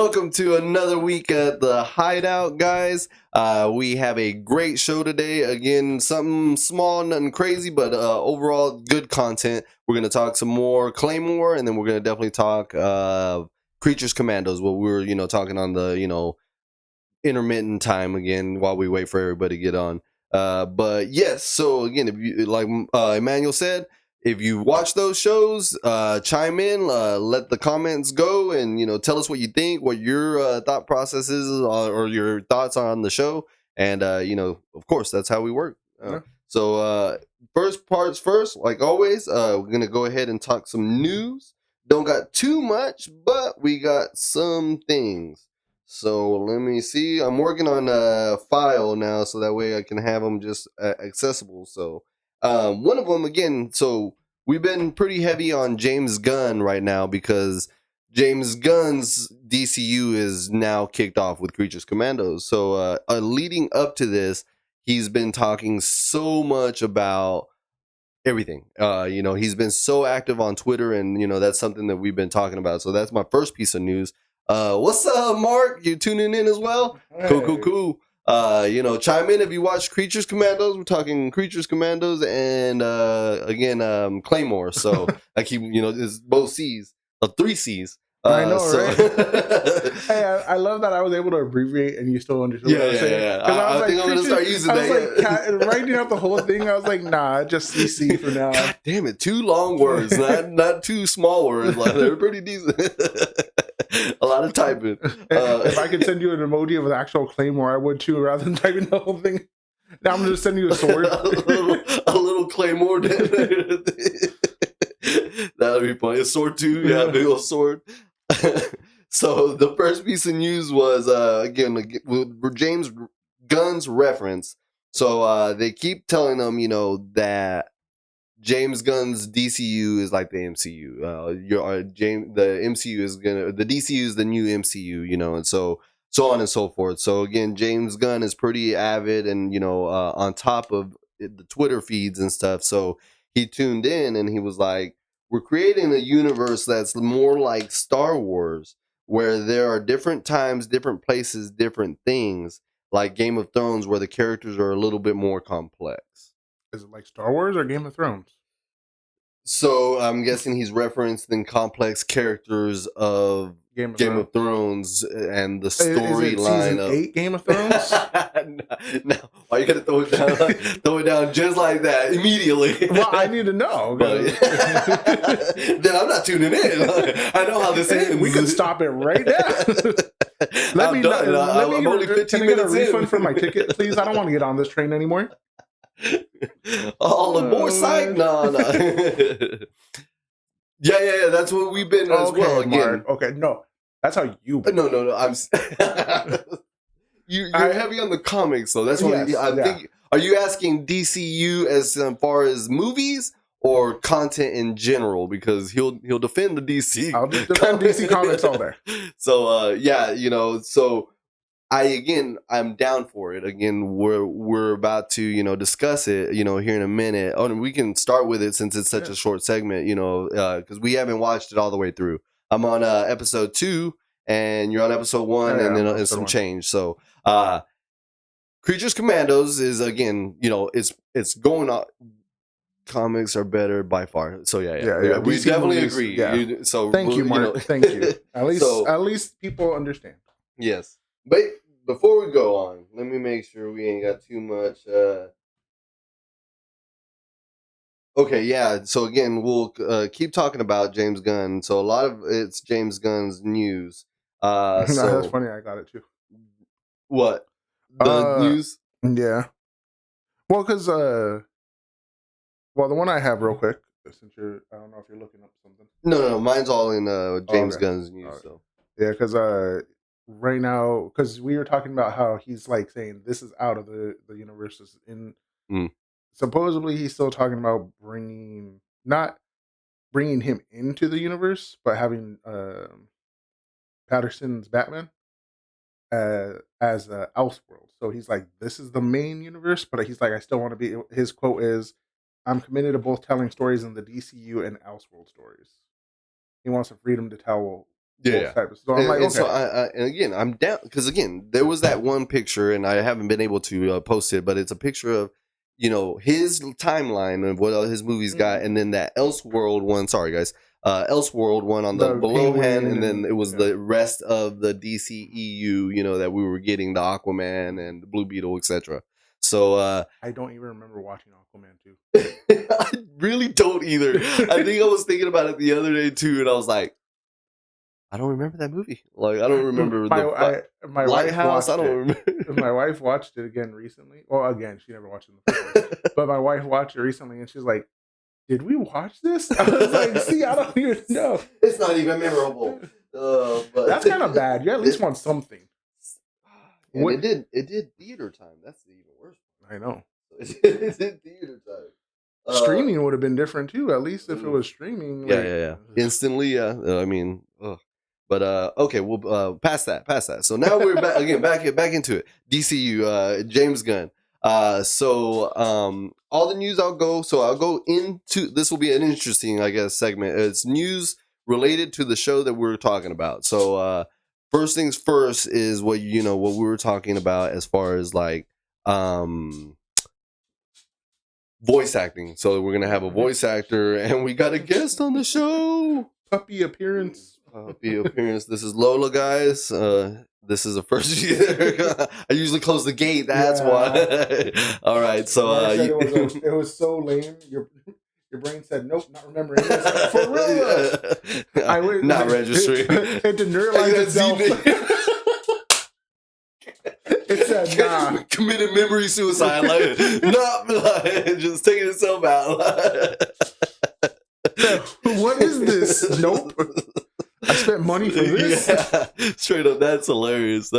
welcome to another week at the Hideout, guys. We have a great show today. Again, something small, nothing crazy, but overall good content. We're going to talk some more Claymore, and then we're going to definitely talk Creatures Commandos, what we were, talking on the, intermittent time again while we wait for everybody to get on. But yes, so again, if you like Emmanuel said, if you watch those shows, chime in, let the comments go, and tell us what you think, what your thought process is, or your thoughts on the show. And of course, that's how we work. So first parts first, like always, we're gonna go ahead and talk some news. Don't got too much, but we got some things. So let me see. I'm working on a file now, so that way I can have them just accessible. So one of them, again, so we've been pretty heavy on James Gunn right now because James Gunn's DCU is now kicked off with Creatures Commandos. So leading up to this, he's been talking so much about everything. He's been so active on Twitter, and that's something that we've been talking about. So that's my first piece of news. What's up, Mark? You tuning in as well? Hey. Cool. Chime in if you watch Creatures Commandos. We're talking Creatures Commandos and again Claymore. So I keep it's both C's, 3 C's. I know, right? Hey, I love that I was able to abbreviate and you still understood what I was saying. Yeah. I think I'm going to start using that. Writing out the whole thing, I was like, nah, just CC for now. God damn it, 2 long words, not 2 small words. Like, they're pretty decent. A lot of typing. If I could send you an emoji of an actual Claymore, I would too, rather than typing the whole thing. Now I'm going to send you a sword. a little Claymore. That would be funny. A sword too. Yeah, a big old sword. So the first piece of news was again with James Gunn's reference. So they keep telling them, that James Gunn's DCU is like the MCU. The MCU is the DCU is the new MCU, and so on and so forth. So again, James Gunn is pretty avid and on top of the Twitter feeds and stuff. So he tuned in and he was like, we're creating a universe that's more like Star Wars, where there are different times, different places, different things, like Game of Thrones, where the characters are a little bit more complex. Is it like Star Wars or Game of Thrones? So I'm guessing he's referencing complex characters of Game of Thrones and the storyline of 8 Game of Thrones. No, why you gotta throw it down just like that immediately? Well, I need to know. But, then I'm not tuning in. I know how this ends. We can stop it right now. I'm only 15 can I get a refund for my ticket, please? I don't want to get on this train anymore. All aboard site? No. Yeah. That's what we've been as well. Again. Mark. Okay, no. That's how you. No. I'm. You're heavy on the comics, though. That's why I think. Are you asking DCU as far as movies or content in general? Because he'll defend the DC. I'll defend DC comics all day. So So I'm down for it. Again, we're about to discuss it here in a minute. Oh, and we can start with it since it's such a short segment. Because we haven't watched it all the way through. I'm on episode 2, and you're on episode 1, and then it's some change. So, Creatures Commandos is again, it's going on. Comics are better by far. So yeah. We definitely agree. Yeah. So thank you, Mark. Thank you. At least people understand. Yes. But before we go on, let me make sure we ain't got too much. Okay, yeah. So again, we'll keep talking about James Gunn. So a lot of it's James Gunn's news. That's funny. I got it too. What? The news? Yeah. Well, because the one I have real quick, since I don't know if you're looking up something. No. Mine's all in James Gunn's news. Right. So yeah, because right now, because we were talking about how he's like saying this is out of the universe. Is in. Supposedly, he's still talking about not bringing him into the universe, but having Patterson's Batman as Elseworld. So he's like, this is the main universe, but he's like, I still want to be. His quote is, "I'm committed to both telling stories in the DCU and Elseworld stories." He wants the freedom to tell Yeah. So I'm like, okay. So and again, I'm down because again, there was that one picture, and I haven't been able to post it, but it's a picture of his timeline of what all his movies got, and then that Elseworld one. Sorry, guys. Elseworld one on the below hand, and then it was the rest of the DCEU, that we were getting, the Aquaman and the Blue Beetle, etc. So I don't even remember watching Aquaman 2. I really don't either. I think I was thinking about it the other day too, and I was like, I don't remember that movie. Like, I don't remember my Lighthouse. I don't remember. My wife watched it again recently. Well, again, she never watched it in the first place. But my wife watched it recently, and she's like, "Did we watch this?" I was like, "See, I don't even know. It's not even memorable." But that's kind of bad. You at least want something. And it did theater time. That's the even worse. I know. It did theater time. Streaming would have been different too. At least if it was streaming. Yeah. Instantly, yeah. I mean, but okay, we'll pass that. So now we're back again, back into it. DCU, James Gunn. So all the news I'll go into. This will be an interesting, I guess, segment. It's news related to the show that we're talking about. So first things first is what we were talking about as far as like voice acting. So we're gonna have a voice actor, and we got a guest on the show. Puppy appearance. This is Lola, guys. This is a first year. I usually close the gate. That's why. All right. So it was so lame. Your brain said, "Nope, not remembering this." For real. I would not registering. It did neuralize itself. It said, "Nah." Committed memory suicide. Like, just taking itself out. What is this? Nope. I spent money for this. Yeah, straight up. That's hilarious.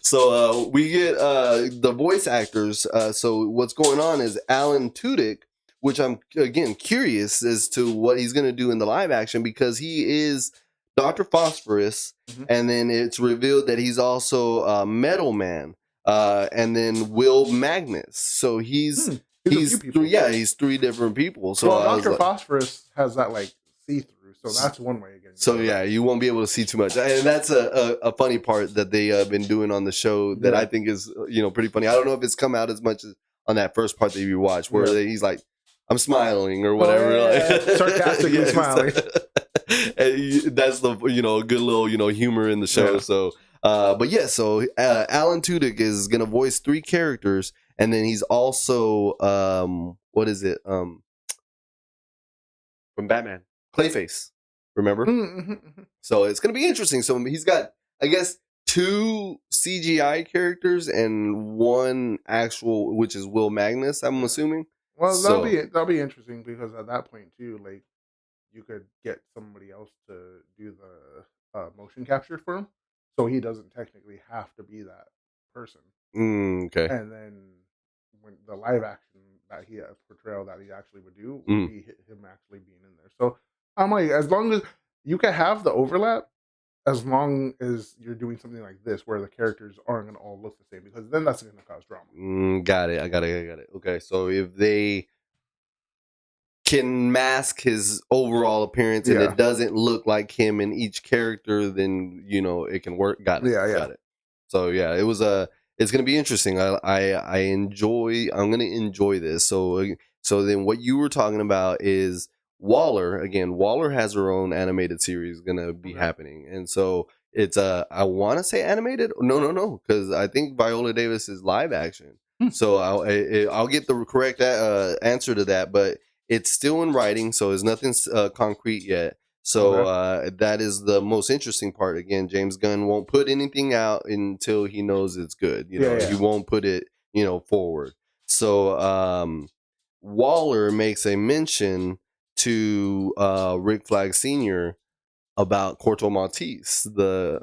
So we get the voice actors. So what's going on is Alan Tudyk, which I'm again curious as to what he's going to do in the live action, because he is Dr. Phosphorus, and then it's revealed that he's also Metal Man, and then Will Magnus. So he's three different people. So Dr. Phosphorus has that like see-through. So that's one way again. So yeah, you won't be able to see too much, and that's a funny part that they have been doing on the show that I think is pretty funny. I don't know if it's come out as much as on that first part that you watched, where he's like, "I'm smiling" or whatever, sarcastically smiling. And that's the good little humor in the show. So but yeah, so Alan Tudyk is gonna voice 3 characters, and then he's also what is it from Batman, Clayface. Remember? So it's going to be interesting. So he's got, I guess, 2 CGI characters and 1 actual, which is Will Magnus, I'm assuming. Well, that'll be interesting, because at that point too, like, you could get somebody else to do the motion capture for him, so he doesn't technically have to be that person. Okay. And then when the live action portrayal that he actually would do would be him actually being in there. So I'm like, as long as you can have the overlap, as long as you're doing something like this where the characters aren't going to all look the same, because then that's going to cause drama. Got it. I got it. Okay, so if they can mask his overall appearance and it doesn't look like him in each character, then it can work. Got it. Got it. So yeah, it was it's going to be interesting. I'm going to enjoy this. So then what you were talking about is Waller. Again, Waller has her own animated series going to be happening. And so it's I want to say animated. No, because I think Viola Davis is live action. So I'll get the correct answer to that, but it's still in writing, so there's nothing concrete yet. So that is the most interesting part. Again, James Gunn won't put anything out until he knows it's good. He won't put it, forward. So Waller makes a mention to Rick Flag Sr. about Corto Maltese.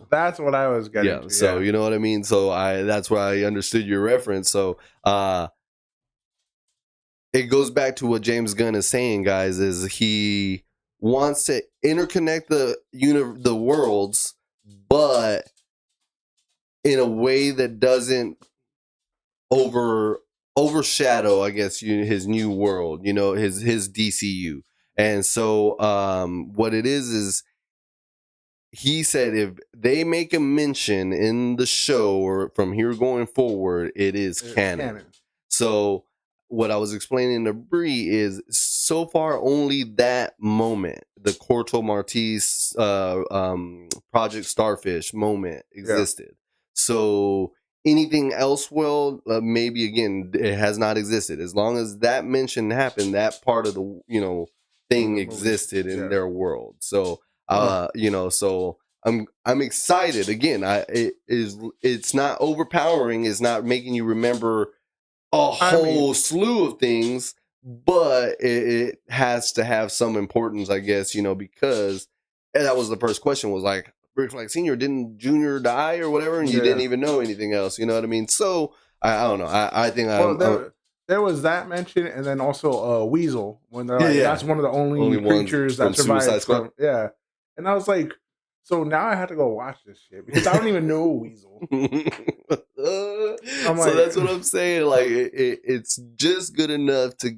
That's what I was getting to. So you know what I mean? So that's why I understood your reference. So it goes back to what James Gunn is saying, guys, is he wants to interconnect the worlds, but in a way that doesn't overshadow, I guess, his new world, his DCU. And so what it is he said if they make a mention in the show or from here going forward, it is It's canon. canon. So what I was explaining to Bree is so far only that moment, the Corto Maltese Project Starfish moment existed. So anything else will maybe again it has not existed. As long as that mention happened, that part of the thing existed in their world. So so I'm excited again. It's not overpowering. It's not making you remember a whole slew of things, but it has to have some importance, I guess, because that was the first question was like, Rick Flag Senior, didn't Junior die or whatever, and you didn't even know anything else, you know what I mean? So I don't know. I think there was that mention, and then also Weasel when they're like, that's one of the only creatures that survived from and I was like, so now I have to go watch this shit because I don't even know Weasel. So that's what I'm saying. Like it's just good enough to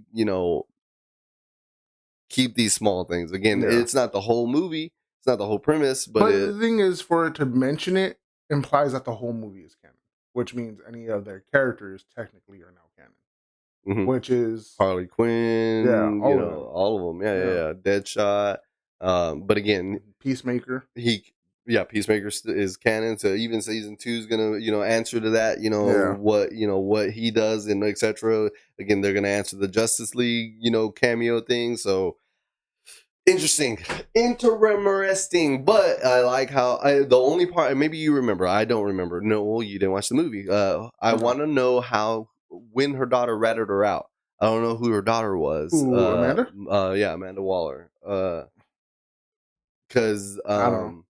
keep these small things. Again, it's not the whole movie, it's not the whole premise, but the thing is, for it to mention it implies that the whole movie is canon, which means any of their characters technically are now canon. Mm-hmm. Which is Harley Quinn, all of them. Yeah. Deadshot. But again, Peacemaker. Peacemaker is canon. So even season 2 is gonna, answer to that. What he does and etc. Again, they're gonna answer the Justice League, cameo thing. So interesting. But I like how the only part. Maybe you remember. I don't remember. No, you didn't watch the movie. I want to know when her daughter ratted her out. I don't know who her daughter was. Amanda? Amanda Waller. Because I don't know.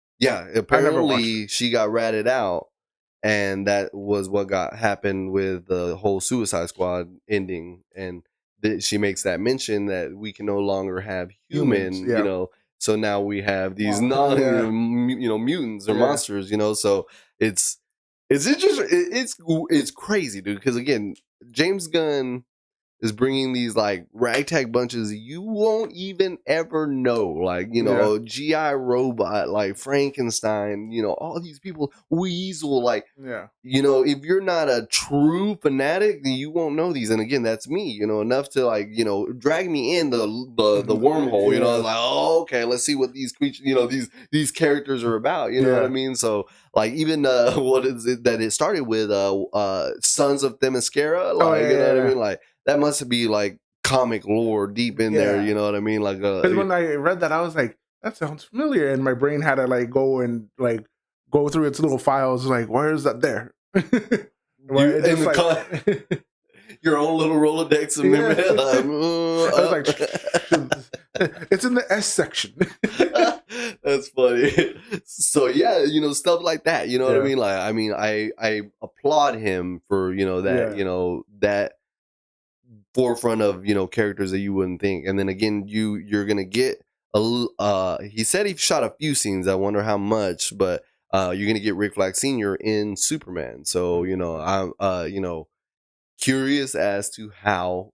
apparently she got ratted out, and that was what happened with the whole Suicide Squad ending. And she makes that mention that we can no longer have humans, so now we have these mutants or monsters, so it's interesting. It's crazy, dude, because again, James Gunn is bringing these like ragtag bunches you won't even ever know, like GI Robot, like Frankenstein, all these people, Weasel, like if you're not a true fanatic, then you won't know these. And again, that's me, enough to like drag me in the wormhole. Like, oh, okay, let's see what these creatures, these characters are about. You know what I mean? So like even what is it that it started with? Sons of Themyscira, like you know what I mean, like. That must be like comic lore deep in there, you know what I mean? Like, because when I read that, I was like, that sounds familiar, and my brain had to like go and like go through its little files, like, where is that there? Your own little Rolodex of memory. I was like, it's in the S section. That's funny. So stuff like that. You know what I mean? Like, I mean, I applaud him for that that forefront of characters that you wouldn't think. And then again, you're gonna get he said he shot a few scenes. I wonder how much, but you're gonna get Rick Flag Sr. in Superman. So I'm curious as to how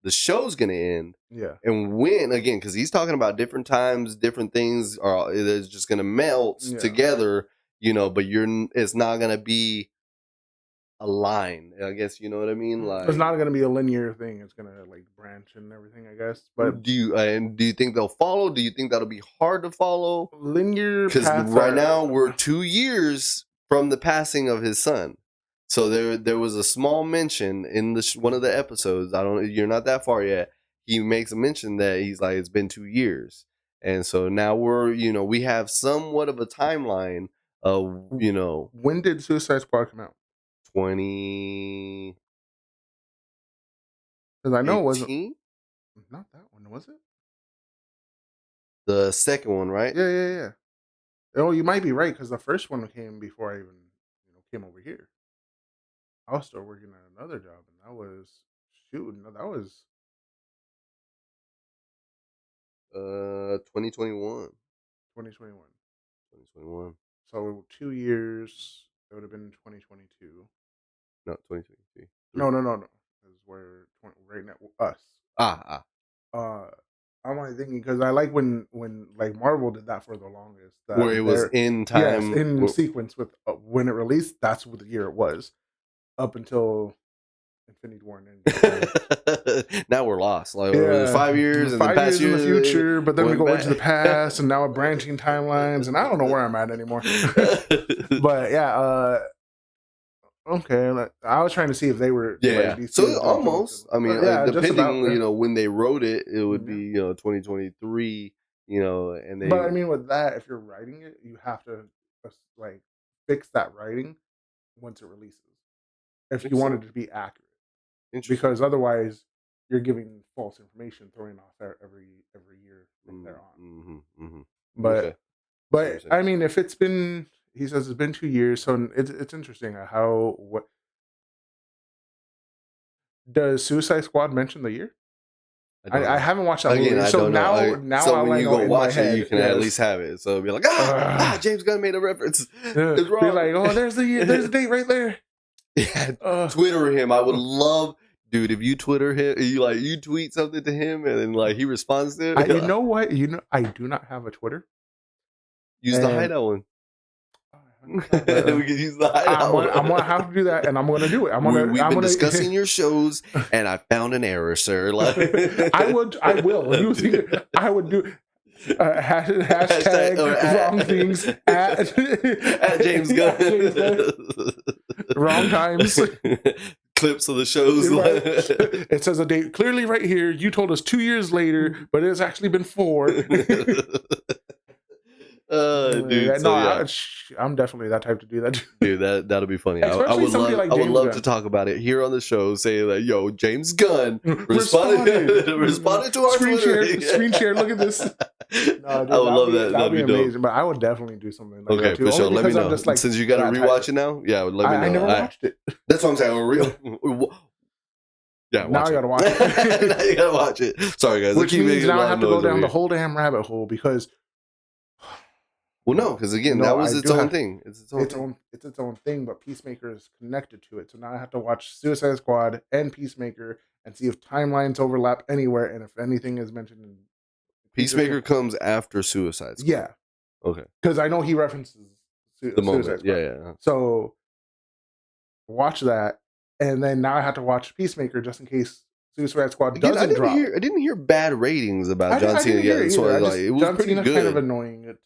the show's gonna end. And when, again, because he's talking about different times, different things are it's just gonna melt together, but it's not gonna be a line, I guess, you know what I mean? Like, it's not going to be a linear thing. It's going to like branch and everything, I guess. But do you think they'll follow? Do you think that'll be hard to follow? Linear, because right now we're 2 years from the passing of his son. So there was a small mention in one of the episodes. You're not that far yet. He makes a mention that he's like, it's been 2 years, and so now we have somewhat of a timeline of when did Suicide Squad come out? 20. Because I know it wasn't. Not that one, was it? The second one, right? Yeah. Oh, you might be right because the first one came before I even came over here. I was still working at another job, and that was 2021. 2021. So 2 years. It would have been 2022. No, 2023. No. Because we're right now us. Ah. Uh, I'm only thinking because I like when like Marvel did that for the longest. Where it was in time. Yes, in sequence with when it released. That's what the year it was, up until Infinity War and Endgame. Now we're lost. Like it was 5 years and 5 the past years in the future, but then we go back. into the past, and now we're branching timelines, and I don't know where I'm at anymore. But yeah, okay. I was trying to see if they were like, so almost. I mean, depending, about, when they wrote it, it would be 2023. And they. But I mean, with that, if you're writing it, you have to like fix that writing once it releases. If you want it to be accurate. Because otherwise you're giving false information, throwing off every year from there on. But I mean, if it's been, he says it's been 2 years, so it's interesting how what does Suicide Squad mention the year? I haven't watched that movie, so now so when you go watch it, you can at least have it. So be like, James Gunn made a reference. It's wrong. Be like, oh, there's the date right there. Yeah, Twitter him. I would love, dude, if you Twitter him, you tweet something to him, and then like he responds to it. You know what? I do not have a Twitter. Use the Hydeout one. We can use the Hydeout one. I'm gonna have to do that, and I'm gonna do it. We've been discussing your shows, and I found an error, sir. Like, I will. I would do. Hashtag wrong things at James Gunn. Wrong times. Clips of the shows. Right. It says a date clearly right here. You told us 2 years later, but it's actually been 4. Dude, I'm definitely that type to do that. Dude, that'll be funny. I would love to talk about it here on the show. Say that, yo, James Gunn responded to our screen share. Look at this. No, dude, I would love that. That'd be amazing. dope. But I would definitely do something like that too. For sure. Let me know. Just, like, since you got to rewatch it now, let me know. I never watched it. That's what I'm saying. Yeah, now I gotta watch it. Now you gotta watch it. Sorry, guys. Which means now I have to go down the whole damn rabbit hole because. Well, no, because again, that was its own thing. It's its own thing, but Peacemaker is connected to it. So now I have to watch Suicide Squad and Peacemaker and see if timelines overlap anywhere and if anything is mentioned in Peacemaker comes after Suicide Squad. Yeah. Okay. Because I know he references the moment. Suicide Squad. Yeah. So watch that, and then now I have to watch Peacemaker just in case Suicide Squad doesn't drop. I didn't hear bad ratings about John Cena yet. So it was John pretty Cena's good. kind of annoying.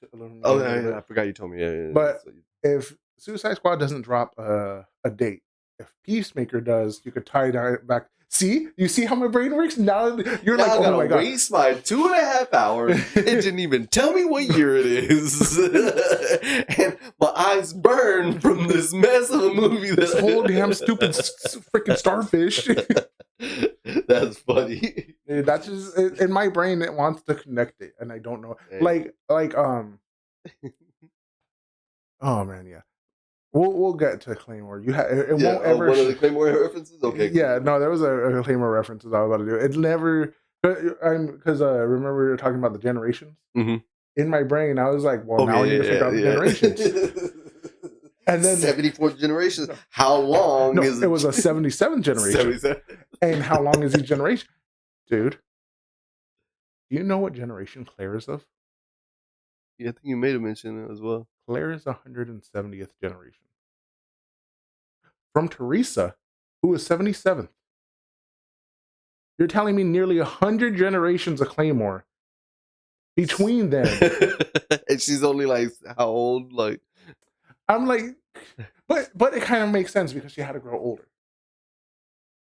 I forgot you told me. Yeah. But if Suicide Squad doesn't drop a date, if Peacemaker does, you could tie it back. See? You see how my brain works? Now you're like, oh my god. Waste my 2.5 hours. It didn't even tell me what year it is. And my eyes burn from this mess of a movie. This whole damn stupid freaking starfish. That's funny. Dude, that's just in my brain. It wants to connect it, and I don't know. Hey. Oh man, yeah. We'll get to Claymore. It won't ever. One of the Claymore references. Okay. Yeah, no, there was a Claymore reference that I was about to do. It never, because remember we were talking about the generations. Mm-hmm. In my brain, I was like, well, now I need to figure out the generations. And then 74th generation. How long is it? Was a 77th generation. 77. And how long is each generation, dude? Do you know what generation Claire is of? Yeah, I think you made a mention as well. Claire is 170th generation. From Teresa, who is 77th. You're telling me nearly 100 generations of Claymore between them. And she's only like, how old? Like, I'm like, but it kind of makes sense because she had to grow older.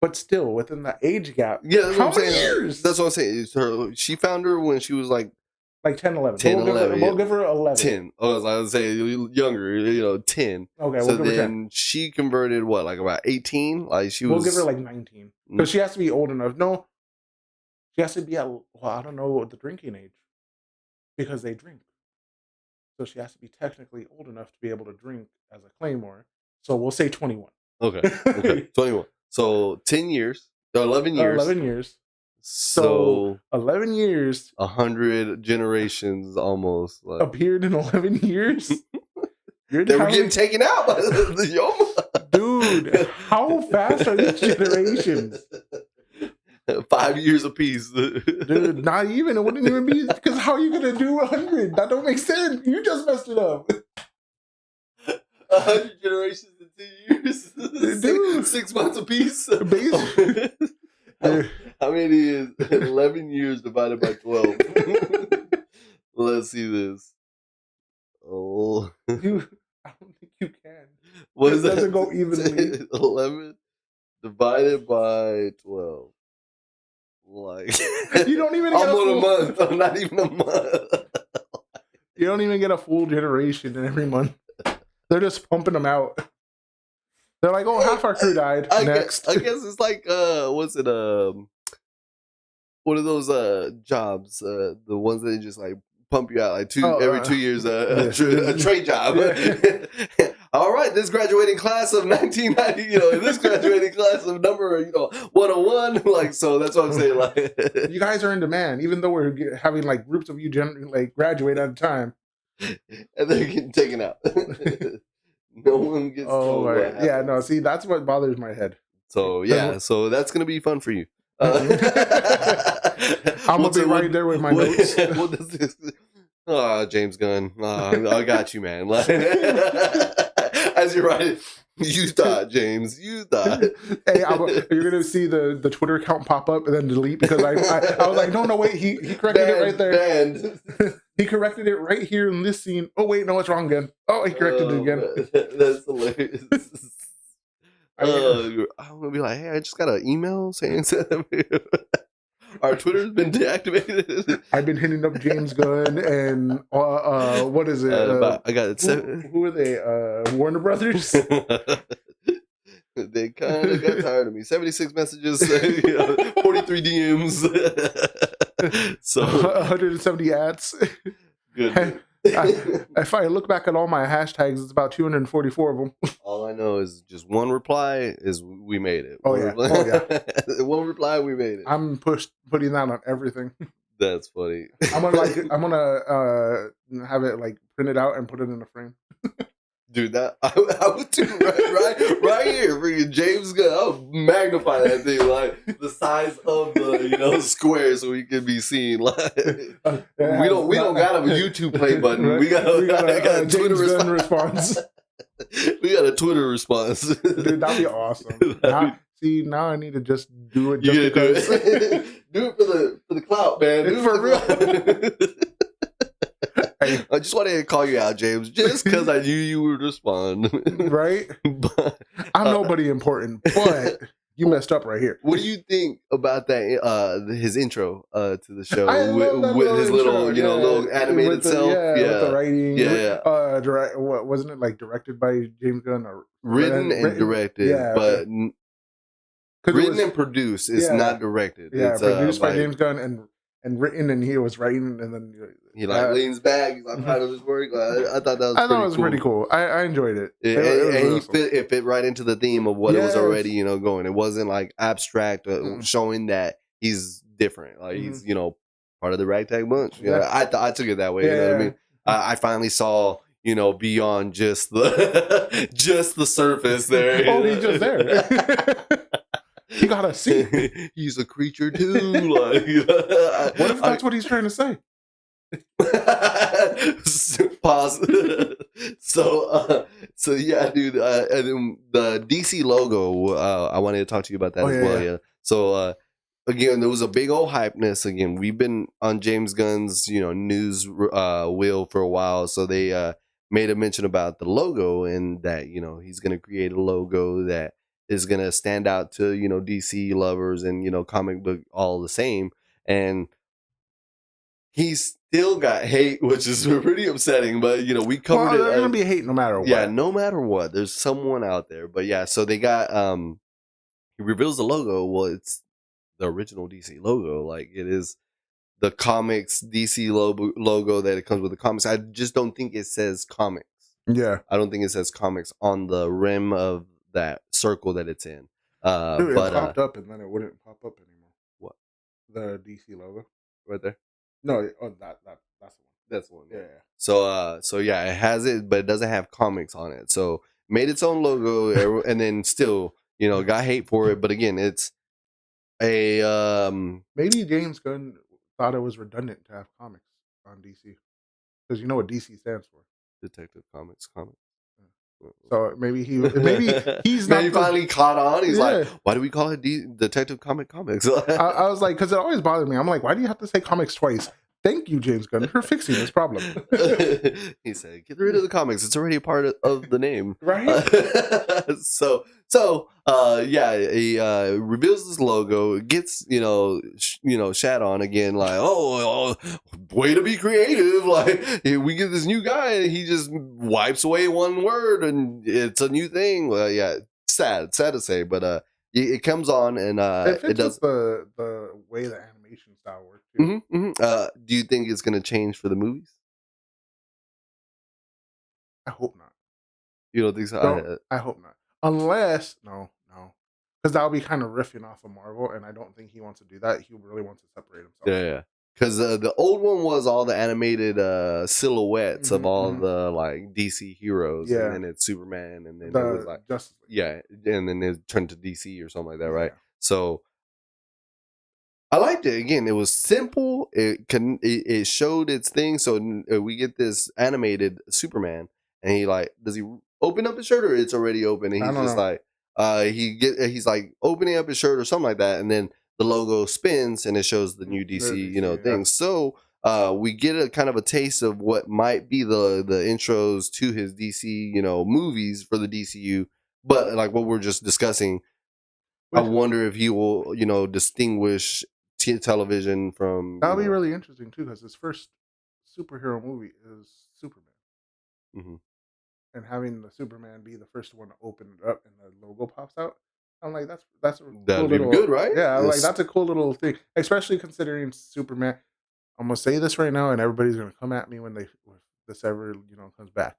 But still, within the age gap, yeah, that's how what I'm many saying. years? That's what I'm saying. She found her when she was like 10, 11. 10, 11. We'll give her 11. 10. Oh, I was saying younger, 10. Okay, so we'll give her 10. Then she converted, what, like about 18? Like she was. We'll give her like 19. Because she has to be old enough. No, she has to be I don't know the drinking age. Because they drink. So she has to be technically old enough to be able to drink as a Claymore. So we'll say 21. Okay. 21. So 10 years. 11 years. 11 years. So 11 years. 100 generations almost. Like. Appeared in 11 years? They were getting taken out by the Yoma. Dude, how fast are these generations? 5 years apiece. Dude, not even. It wouldn't even be, because how are you gonna do 100? That don't make sense. You just messed it up. 100 generations in 2 years. Dude. 6 months apiece. Basically. How many is 11 years divided by 12? Let's see this. Oh, Dude, I don't think you can. What It is that? doesn't go evenly. 11 divided by 12. Like, You don't even I'm get on a full, month. I'm not even a month. You don't even get a full generation in every month. They're just pumping them out. They're like, oh, half our crew died. Next. I guess it's like, what's it? One of those jobs, the ones that just like pump you out like every 2 years, a trade job. Yeah. All right, this graduating class of 1990, this graduating class of number 101, like, so that's what I'm saying. Like, you guys are in demand, even though we're having like groups of you like graduate at a time, and they're getting taken out. No one gets told what happens. Yeah, no, see, that's what bothers my head. So yeah, so that's gonna be fun for you. I'm gonna be right there with my notes. What does this? Oh, James Gunn. I got you, man. As you write it, you thought, James. You thought. Hey, you're gonna see the Twitter account pop up and then delete, because I was like, no, wait, he corrected it right there. Banned. He corrected it right here in this scene. Oh wait, no, it's wrong again. Oh, he corrected it again. That's hilarious. I'm gonna be like, hey, I just got an email saying our Twitter's been deactivated. I've been hitting up James Gunn and what is it? I got it. Who are they? Warner Brothers. They kind of got tired of me. 76 messages, 43 DMs, so 170 ads. Good. If I look back at all my hashtags, it's about 244 of them. All I know is just one reply is we made it. Oh yeah. One reply, we made it. I'm putting that on everything. That's funny. I'm gonna have it like printed out and put it in a frame. Dude, that I would do right here, freaking James Gunn. I'll magnify that thing like the size of the square so we can be seen. Like, we don't got a YouTube play button. Right? We got a Twitter response. We got a Twitter response. Dude, that'd be awesome. Now I need to just do it just because. Do it for the clout, man. Do it for real. I just wanted to call you out, James, just because I knew you would respond. Right? I'm nobody important, but you messed up right here. What do you think about that? His intro to the show with his little, little animated self. With the writing. Yeah. Wasn't it like directed by James Gunn or written and directed? Yeah, but written and produced. It's not directed. Yeah, it's produced by James Gunn and written, and he was writing, and then he leans back. He's like proud of his work. I thought that was pretty cool. I enjoyed it. It fit right into the theme of what it was already going. It wasn't like abstract, showing that he's different. Like he's part of the ragtag bunch. Yeah, I took it that way. You know what I mean? I finally saw beyond just the surface there. Oh, he's just there. He got a seat. He's a creature too. Like, what if that's what he's trying to say? Pause. So yeah, dude. And then the DC logo. I wanted to talk to you about that as well. Yeah. So again, there was a big old hypeness. Again, we've been on James Gunn's news wheel for a while. So they made a mention about the logo and that he's going to create a logo that is going to stand out to DC lovers and comic book all the same. And he's still got hate, which is pretty upsetting, but we covered it. There's gonna be hate no matter what. Yeah, no matter what. There's someone out there. But yeah, so they got he reveals the logo. Well, it's the original DC logo. Like it is the comics DC logo that it comes with the comics. I just don't think it says comics. Yeah. I don't think it says comics on the rim of that circle that it's in. Dude, it popped up and then it wouldn't pop up anymore. What? The DC logo right there. No, that's the one. That's the one. Yeah. So yeah, it has it, but it doesn't have comics on it. So made its own logo, and then still got hate for it. But again, it's Maybe James Gunn thought it was redundant to have comics on DC because you know what DC stands for. Detective Comics. So maybe he's Man, not he finally caught on. He's like, yeah. why do we call it Detective Comics? I was like, because it always bothered me. I'm like, why do you have to say comics twice? Thank you, James Gunn, for fixing this problem. He said, get rid of the comics. It's already a part of the name. Right? Yeah, he reveals this logo, gets, shat on again, like, oh, way to be creative. Like, we get this new guy, and he just wipes away one word, and it's a new thing. Well, yeah, sad to say, but it comes on, and It it fits does. with the way the animation style works too. Do you think it's going to change for the movies? I hope not. You don't think so? I hope not. Unless no, because that'll be kind of riffing off of Marvel, and I don't think he wants to do that. He really wants to separate himself. Yeah. Because the old one was all the animated silhouettes of all the like DC heroes, and then it's Superman, and then it was like Justice League. Yeah, and then it turned to DC or something like that, right? So I liked it. Again, it was simple. It showed its thing. So we get this animated Superman, and does he open up his shirt, or it's already open, and he's just like he's like opening up his shirt or something like that, and then the logo spins and it shows the new DC thing. So we get a kind of a taste of what might be the intros to his DC movies for the DCU, but like what we're just discussing. I wonder if he will distinguish television from. That'll be really interesting too, because his first superhero movie is Superman, and having the Superman be the first one to open it up and the logo pops out. I'm like, that's a cool little good, right? Yeah, I'm like that's a cool little thing, especially considering Superman. I'm gonna say this right now, and everybody's gonna come at me when this ever comes back.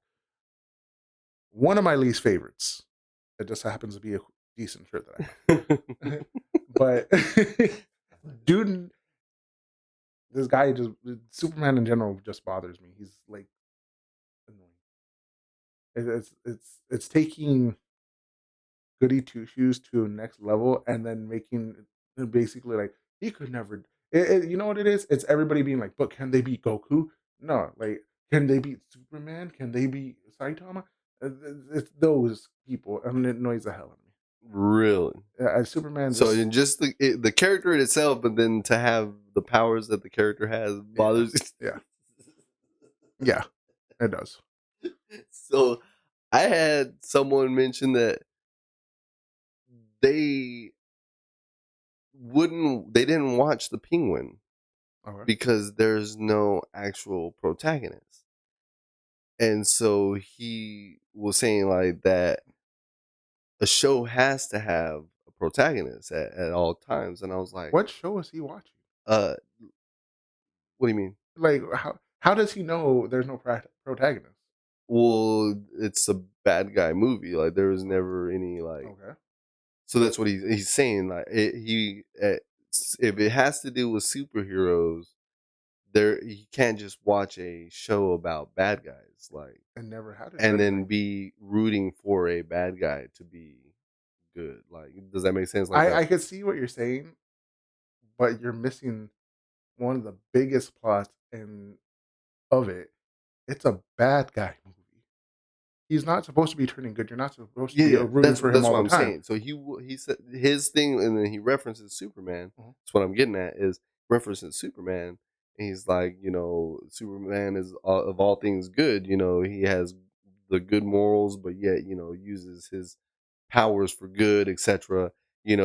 One of my least favorites. It just happens to be a decent shirt that I have, but dude, this guy just Superman in general just bothers me. He's like annoying. It's taking goody two shoes to a next level, and then making it basically like he could never. You know what it is? It's everybody being like, but can they beat Goku? No, like can they beat Superman? Can they beat Saitama? It's those people, and it annoys the hell out of me. Really? Superman. So in just the character in itself, but then to have the powers that the character has bothers you. Yeah, it does. So I had someone mention that they didn't watch the Penguin because there's no actual protagonist. And so he was saying like that a show has to have a protagonist at all times. And I was like, what show is he watching? What do you mean? Like how does he know there's no protagonist? Well, it's a bad guy movie. Like there was never any like. Okay. So that's what he's saying. Like if it has to do with superheroes, you can't just watch a show about bad guys like and never had it, and then be rooting for a bad guy to be good. Like, does that make sense? Like I could see what you're saying, but you're missing one of the biggest plots of it. It's a bad guy movie. He's not supposed to be turning good. You're not supposed to be rooting for him all the time. Saying. So he said his thing, and then he references Superman. That's what I'm getting at is references Superman. And he's like, Superman is of all things good. He has the good morals, but yet uses his powers for good, etc.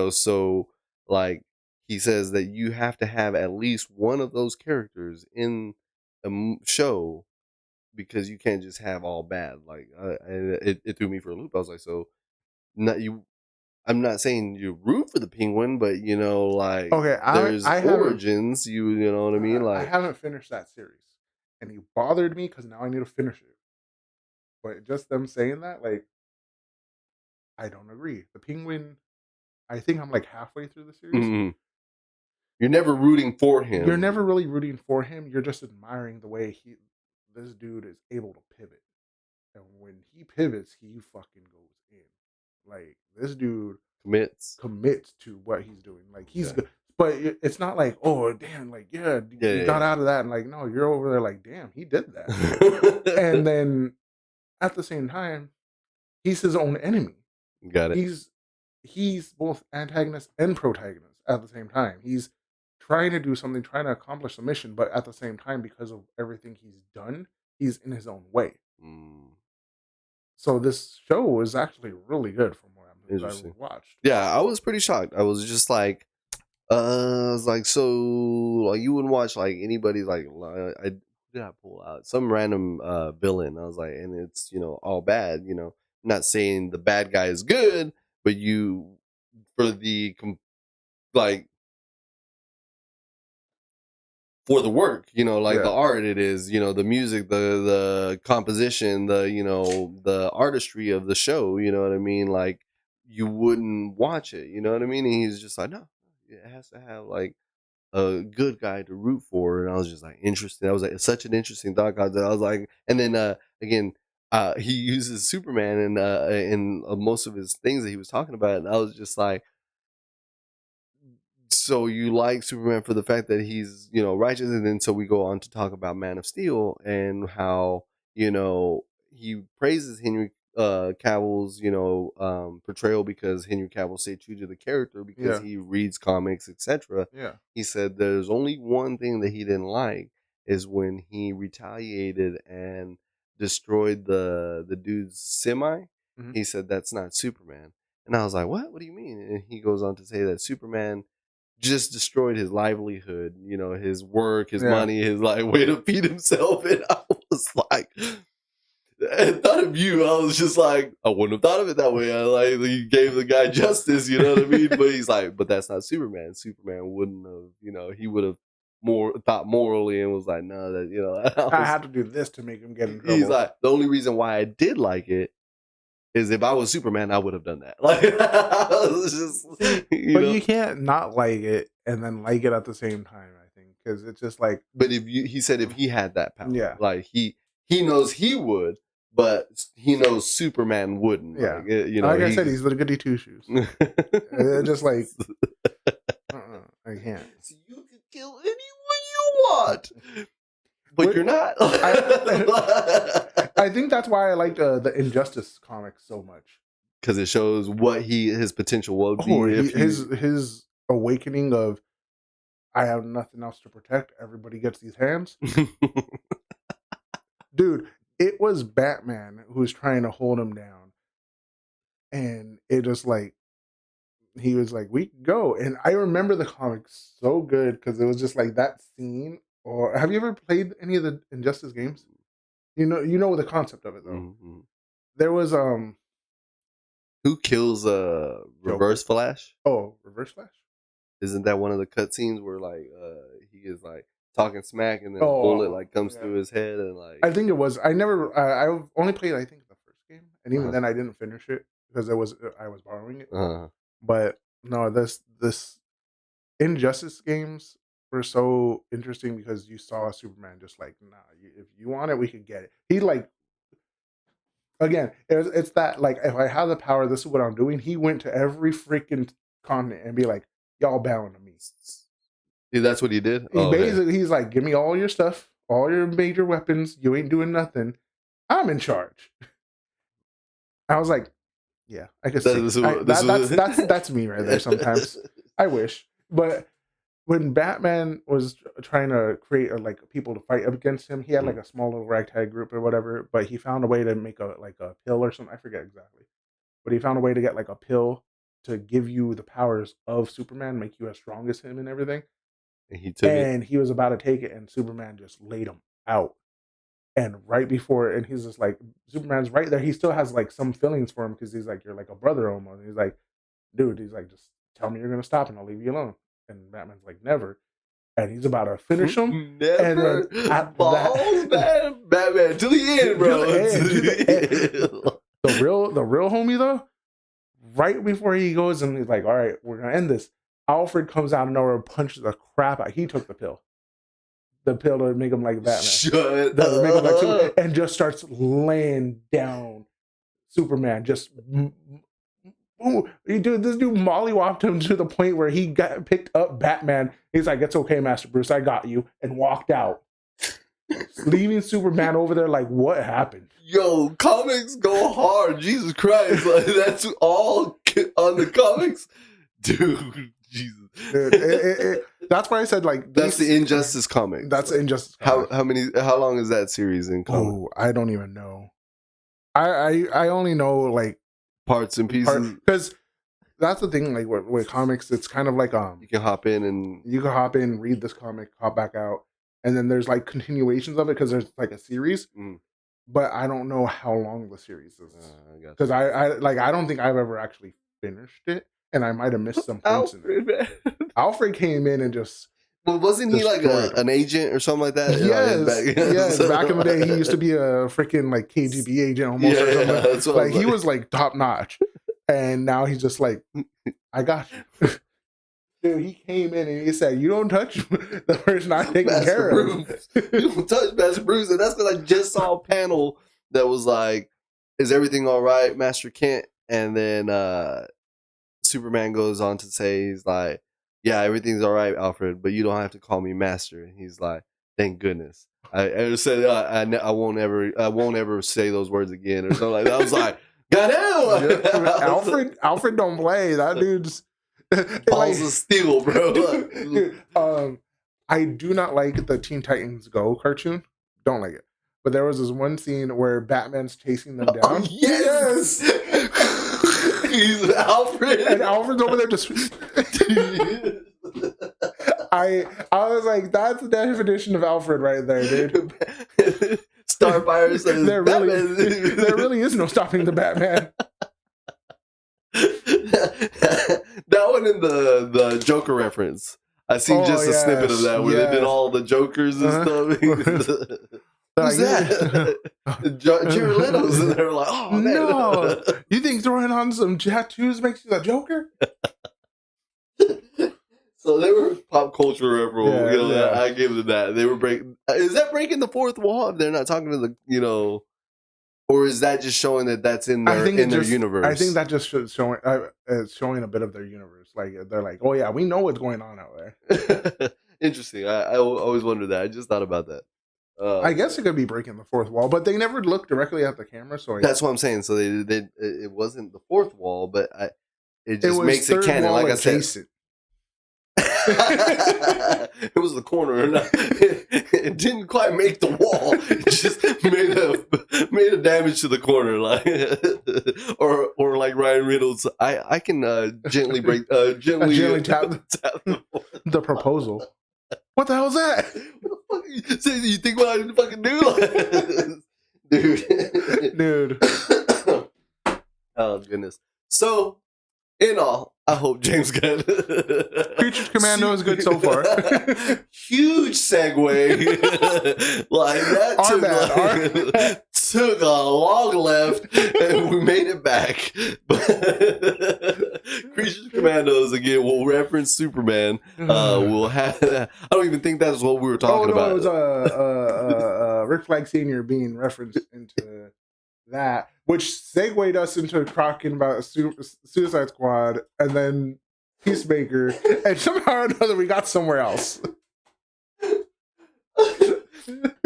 So like he says that you have to have at least one of those characters in a show because you can't just have all bad. Like it threw me for a loop. I was like, so not you. I'm not saying you root for the Penguin, but like there's origins. You know what I mean? Like I haven't finished that series, and he bothered me because now I need to finish it. But just them saying that, like, I don't agree. The Penguin, I think I'm like halfway through the series. Mm-hmm. You're never rooting for him. You're never really rooting for him. You're just admiring the way this dude is able to pivot. And when he pivots, he fucking goes in. Like this dude. commits to what he's doing. Like he's good, but it's not like, oh damn, like you got out of that, and like no, you're over there like damn, he did that, and then at the same time, he's his own enemy. Got it. He's both antagonist and protagonist at the same time. He's trying to do something, trying to accomplish the mission, but at the same time, because of everything he's done, he's in his own way. So this show is actually really good from what I've watched. Yeah, I was pretty shocked. I was just like, I was like, so like you wouldn't watch like anybody like I did I pull out some random villain. I was like, and it's all bad. Not saying the bad guy is good, but you for the like for the work, like the art it is, the music, the composition, the artistry of the show, you know what I mean? Like you wouldn't watch it, you know what I mean? And he's just like, no, it has to have like a good guy to root for. And I was just like, interesting. That was like such an interesting thought concept. I was like, and then again, he uses Superman in most of his things that he was talking about, and I was just like, so you like Superman for the fact that he's righteous, and then so we go on to talk about Man of Steel and how he praises Henry Cavill's portrayal because Henry Cavill stayed true to the character because he reads comics, etc. He said there's only one thing that he didn't like is when he retaliated and destroyed the dude's semi. He said that's not Superman, and I was like, what do you mean? And he goes on to say that Superman just destroyed his livelihood, his work, his money, his like way to feed himself. And I was like, I thought of you. I was just like, I wouldn't have thought of it that way. I like he gave the guy justice, you know what I mean? But he's like, but that's not Superman. Superman wouldn't have, he would have thought morally and was like, no, that I had to do this to make him get in trouble. He's like, the only reason why I did like it is if I was Superman, I would have done that. Like, you can't not like it and then like it at the same time. I think because it's just like. But he said if he had that power, like he knows he would, but he knows Superman wouldn't. Yeah, like, I said, he's the goody two shoes. Just like I can't. So you can kill anyone you want. But you're not. I think that's why I like the Injustice comics so much. Because it shows what his potential would be. His awakening of, I have nothing else to protect. Everybody gets these hands. Dude, it was Batman who was trying to hold him down. And it just like, he was like, we can go. And I remember the comics so good because it was just like that scene. Or have you ever played any of the Injustice games? You know the concept of it though. Mm-hmm. There was who kills Reverse Flash? Oh, Reverse Flash? Isn't that one of the cutscenes where like he is like talking smack and then a bullet like comes through his head and like I think it was. I never. I only played I think the first game, and even then I didn't finish it because I was borrowing it. But no, this Injustice games were so interesting because you saw Superman just like, nah, if you want it, we could get it. He like, again, it's that like, if I have the power, this is what I'm doing. He went to every freaking continent and be like, y'all bowing to me. Yeah, that's what he did. He's like, give me all your stuff, all your major weapons. You ain't doing nothing. I'm in charge. I was like, yeah, I guess that's me right there. Sometimes I wish, but when Batman was trying to create like people to fight up against him, he had like a small little ragtag group or whatever. But he found a way to make a pill or something. I forget exactly, but he found a way to get like a pill to give you the powers of Superman, make you as strong as him and everything. And he was about to take it, and Superman just laid him out. And right before, and he's just like, Superman's right there. He still has like some feelings for him because he's like, you're like a brother almost. And he's like, dude, he's like, just tell me you're gonna stop, and I'll leave you alone. And Batman's like, never. And he's about to finish him. Never. And then Batman to the end, bro. The real homie though, right before he goes and he's like, all right, we're gonna end this. Alfred comes out of nowhere and punches the crap out. He took the pill. The pill to make him like Batman. Shut up. Make him like Superman, and just starts laying down Superman. Just Ooh, dude, this dude mollywopped him to the point where he got picked up Batman. He's like, "It's okay, Master Bruce, I got you," and walked out, leaving Superman over there like, what happened? Yo, comics go hard. Jesus Christ, like that's all on the comics, dude. Jesus, Dude, that's why I said like that's the Injustice comic. That's the Injustice. Comics. How long is that series in comics? Oh, I don't even know. I only know like parts and pieces, because that's the thing. Like with comics, it's kind of like you can hop in, read this comic, hop back out, and then there's like continuations of it because there's like a series. But I don't know how long the series is because I don't think I've ever actually finished it, and I might have missed some points in it. Alfred came in and just. Well, wasn't he like an agent or something like that? Yes. Back in the day, he used to be a freaking like KGB agent almost. Or something. Like he was like top notch, and now he's just like, I got you. Dude, he came in and he said, "You don't touch the person I'm taking care of. You don't touch Master Bruce." And that's because I just saw a panel that was like, "Is everything all right, Master Kent?" And then Superman goes on to say, he's like, "Yeah, everything's all right, Alfred, but you don't have to call me Master." And he's like, "Thank goodness." I said, I won't ever say those words again," or something like that. I was like, "Goddamn!" Alfred don't play. That dude's balls of steel, bro. Dude, I do not like the Teen Titans Go cartoon. Don't like it. But there was this one scene where Batman's chasing them down. Oh, yes. He's Alfred, and Alfred's over there just. I was like, that's the definition of Alfred right there, dude. Starfire says there really is no stopping the Batman. That one in the Joker reference. I seen just a snippet of that where they did all the Jokers and stuff. Who's that? Jared Leto's in there like, oh, man. No. You think throwing on some tattoos makes you the Joker? So they were pop culture reference. I give them that. They were breaking. Is that breaking the fourth wall? They're not talking to the, or is that just showing that that's in their universe? I think that just showing a bit of their universe. Like they're like, oh yeah, we know what's going on out there. Interesting. I always wondered that. I just thought about that. I guess it could be breaking the fourth wall, but they never looked directly at the camera. So that's what I'm saying. So it wasn't the fourth wall, but it just makes it canon. Like I said. It was the corner. It didn't quite make the wall. It just made a damage to the corner, like or like Ryan Reynolds. I can gently tap the proposal. What the hell is that? What the fuck? So you think what I didn't fucking do, dude? Oh goodness. So. In all, I hope James Gunn. Creatures Commando is good so far. Huge segue. Like that took a long left, and we made it back. Creatures Commandos again. We'll reference Superman. We'll have. I don't even think that's what we were talking about. It was Rick Flag Sr. being referenced into that, which segued us into talking about Suicide Squad and then Peacemaker, and somehow or another we got somewhere else.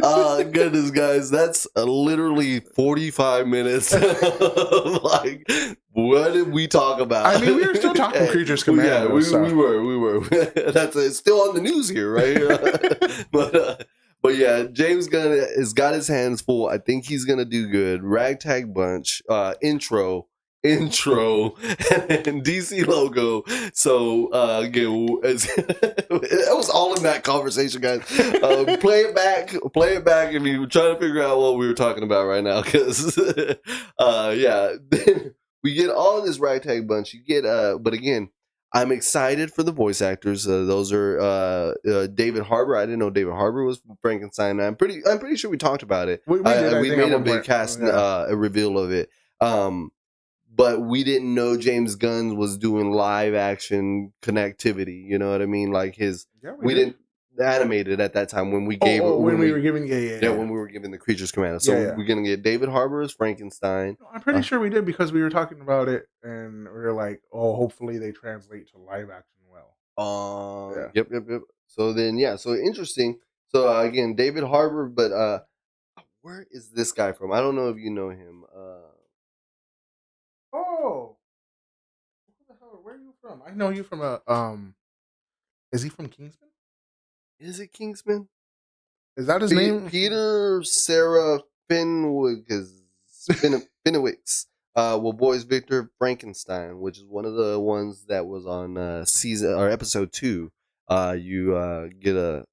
Goodness, guys, that's literally 45 minutes. Like, what did we talk about? I mean, we were still talking Creatures Commandos. Yeah, we were. It's still on the news here, right? But yeah, James Gunn has got his hands full. I think he's gonna do good. Ragtag Bunch, intro, and DC logo. So again, it was all in that conversation, guys. Play it back if you're trying to figure out what we were talking about right now, because we get all this Ragtag Bunch. You get but again, I'm excited for the voice actors. Those are David Harbour. I didn't know David Harbour was Frankenstein. I'm pretty sure we talked about it. We made a big cast a reveal of it. But we didn't know James Gunn was doing live action connectivity. You know what I mean? Like we didn't. animated at that time when we gave when we were giving when we were giving the Creatures Commandos. So Yeah. we're gonna get David Harbour as Frankenstein. No, I'm pretty sure we did because we were talking about it and we were like, oh, hopefully they translate to live action well. Yeah. Yep. So then so interesting. So again, David Harbour, but where is this guy from? I don't know if you know him. Oh, who the hell? Where are you from? I know you from a Is he from Kingsman? Is it Kingsman? Is that his name? Peter Sarah Fenwick's. Well, boys, Victor Frankenstein, which is one of the ones that was on season or episode 2. You get a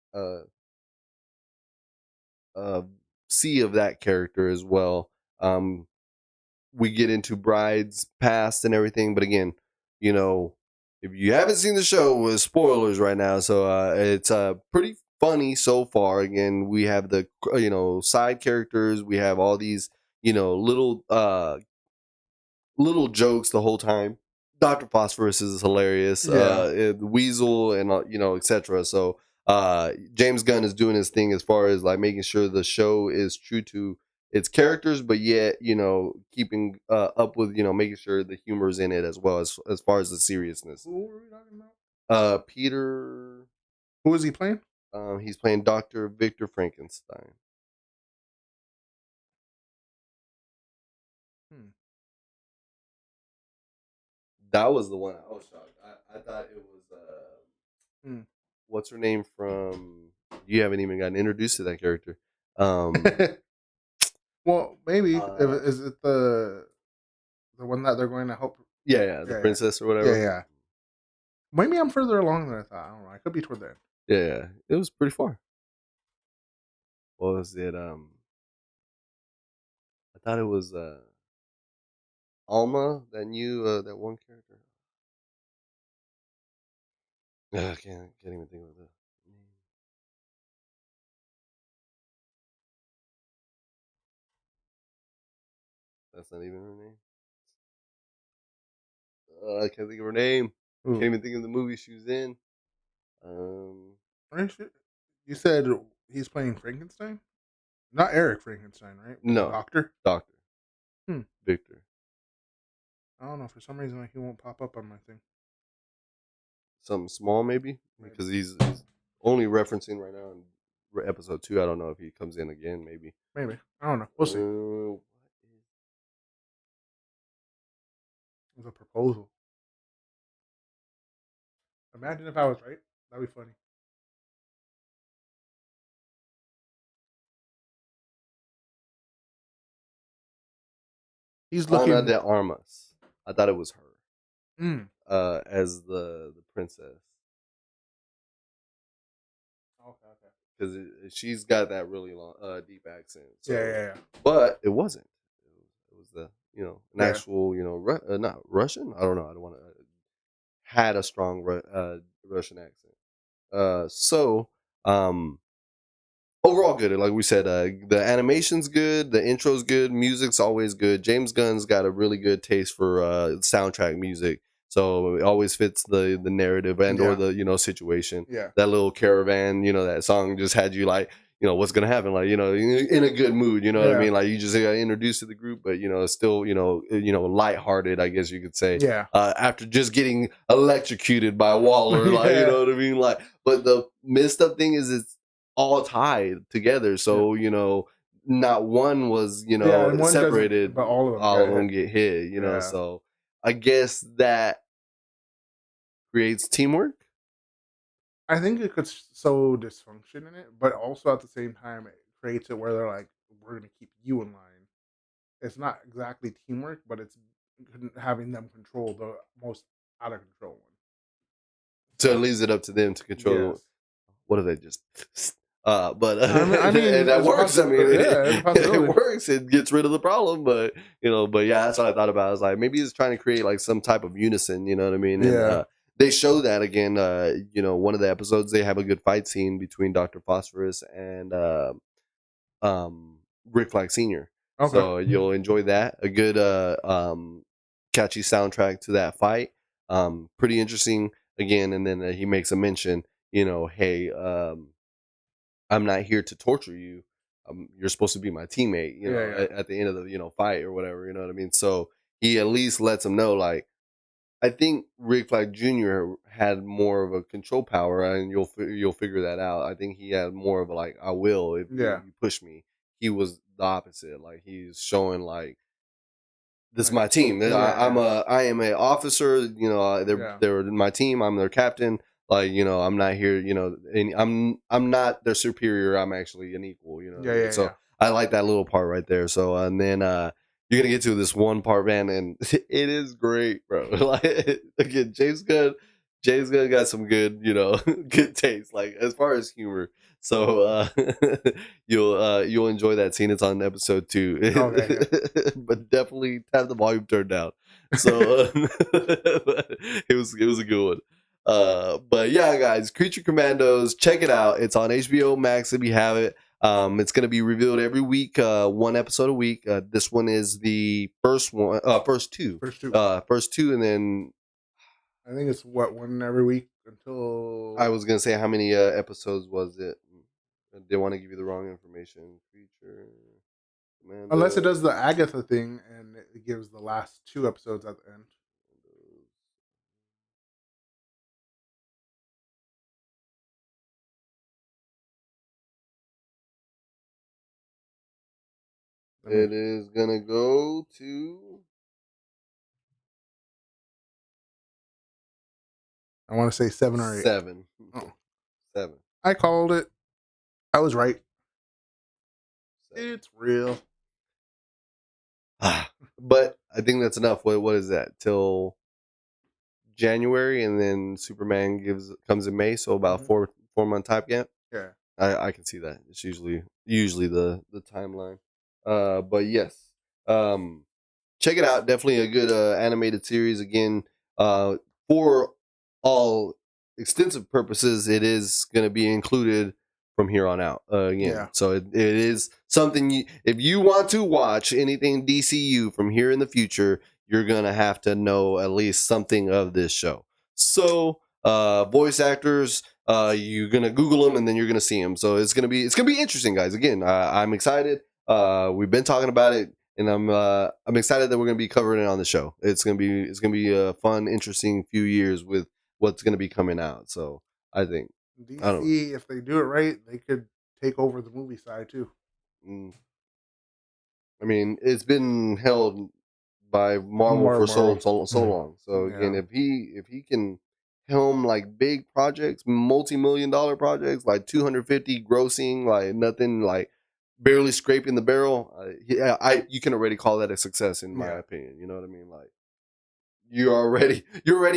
see of that character as well. We get into Bride's past and everything, but again, you know, if you haven't seen the show, with spoilers right now, so it's pretty funny so far. Again, we have the side characters, we have all these little jokes the whole time. Dr. Phosphorus is hilarious. The Weasel and etc. So James Gunn is doing his thing as far as like making sure the show is true to its characters, but yet keeping up with making sure the humor is in it as well as far as the seriousness. Who were we talking about? Peter. Who is he playing? He's playing Dr. Victor Frankenstein. That was the one I was shocked. I thought it was what's her name from? You haven't even gotten introduced to that character. Well, maybe is it the one that they're going to help? Yeah, the princess or whatever. Yeah. Maybe I'm further along than I thought. I don't know. I could be toward the end. Yeah, it was pretty far. What was it? I thought it was Alma that knew that one character. I can't even think of the name. That's not even her name. I can't think of her name. Can't even think of the movie she was in. You said he's playing Frankenstein? Not Eric Frankenstein, right? No. Doctor? Victor. I don't know. For some reason, he won't pop up on my thing. Something small, maybe? Because he's only referencing right now in episode 2. I don't know if he comes in again, maybe. Maybe. I don't know. We'll see. It was a proposal. Imagine if I was right. That'd be funny. He's looking Ana de Armas. I thought it was her. As the princess. Okay. Because she's got that really long, deep accent. So. Yeah. But it wasn't. It was the an actual not Russian. I don't know. I don't want to. Had a strong Russian accent. So overall good. Like we said, the animation's good, the intro's good, music's always good. James Gunn's got a really good taste for soundtrack music, so it always fits the narrative and or the situation. Yeah, that little caravan, that song just had you like, what's gonna happen, like in a good mood. You know what I mean? Like you just got introduced to the group, but still lighthearted, I guess you could say. Yeah. After just getting electrocuted by Waller, like you know what I mean? Like, but the messed up thing is it's all tied together, so not one was one separated, but all of them get hit. So I guess that creates teamwork. I think it could sow dysfunction in it, but also at the same time it creates it where they're like, we're gonna keep you in line. It's not exactly teamwork, but it's having them control the most out of control one. So it leaves it up to them to control. What if they just but I mean that works. I mean, it works. It gets rid of the problem. But that's what I thought about. I was like, maybe he's trying to create like some type of unison. You know what I mean? Yeah. And, they show that again. One of the episodes they have a good fight scene between Dr. Phosphorus and Rick Flag Sr. Okay. So you'll enjoy that. A good catchy soundtrack to that fight. Pretty interesting again. And then he makes a mention. Hey. I'm not here to torture you. You're supposed to be my teammate, you know, Yeah. at the end of the, you know, fight or whatever, you know what I mean? So he at least lets him know, like, I think Rick Flag Jr. had more of a control power, and you'll figure that out. I think he had more of a, like, I will if you push me. He was the opposite. Like, he's showing, like, this is my team. I am an officer. You know, they're my team. I'm their captain. Like, you know, I'm not here. You know, and I'm not their superior. I'm actually an equal. You know, what I mean? So I like that little part right there. So and then you're gonna get to this one part, man, and it is great, bro. Like, again, James Gunn got some good, you know, good taste. Like, as far as humor. So you'll enjoy that scene. It's on episode 2. Okay, But definitely have the volume turned down. So it was a good one. But yeah, guys, Creature Commandos, check it out. It's on HBO Max if you have it. It's going to be revealed every week, one episode a week. This one is the first one, first two, and then I think it's one every week until. I was going to say, how many episodes was it? I didn't want to give you the wrong information. Creature Commandos. Unless it does the Agatha thing and it gives the last 2 episodes at the end. It is gonna go to. I want to say 7 or 8. 7. Oh. 7. I called it. I was right. 7. It's real. But I think that's enough. What is that? Till January, and then Superman comes in May, so about 4-month time gap. Yeah. I can see that. It's usually the timeline. But yes. Check it out. Definitely a good animated series. Again, for all extensive purposes, it is going to be included from here on out. So it is something. If you want to watch anything DCU from here in the future, you're gonna have to know at least something of this show. So, voice actors, you're gonna Google them and then you're gonna see them. So it's gonna be interesting, guys. Again, I'm excited. We've been talking about it, and I'm excited that we're gonna be covering it on the show. It's gonna be a fun, interesting few years with what's gonna be coming out. So I think DC, if they do it right, they could take over the movie side too. I mean, it's been held by Marvel for so long. So again, if he can helm like big projects, multi-million-dollar projects, like 250 grossing, like nothing, like barely scraping the barrel, you can already call that a success in my opinion. You know what I mean? Like, you're already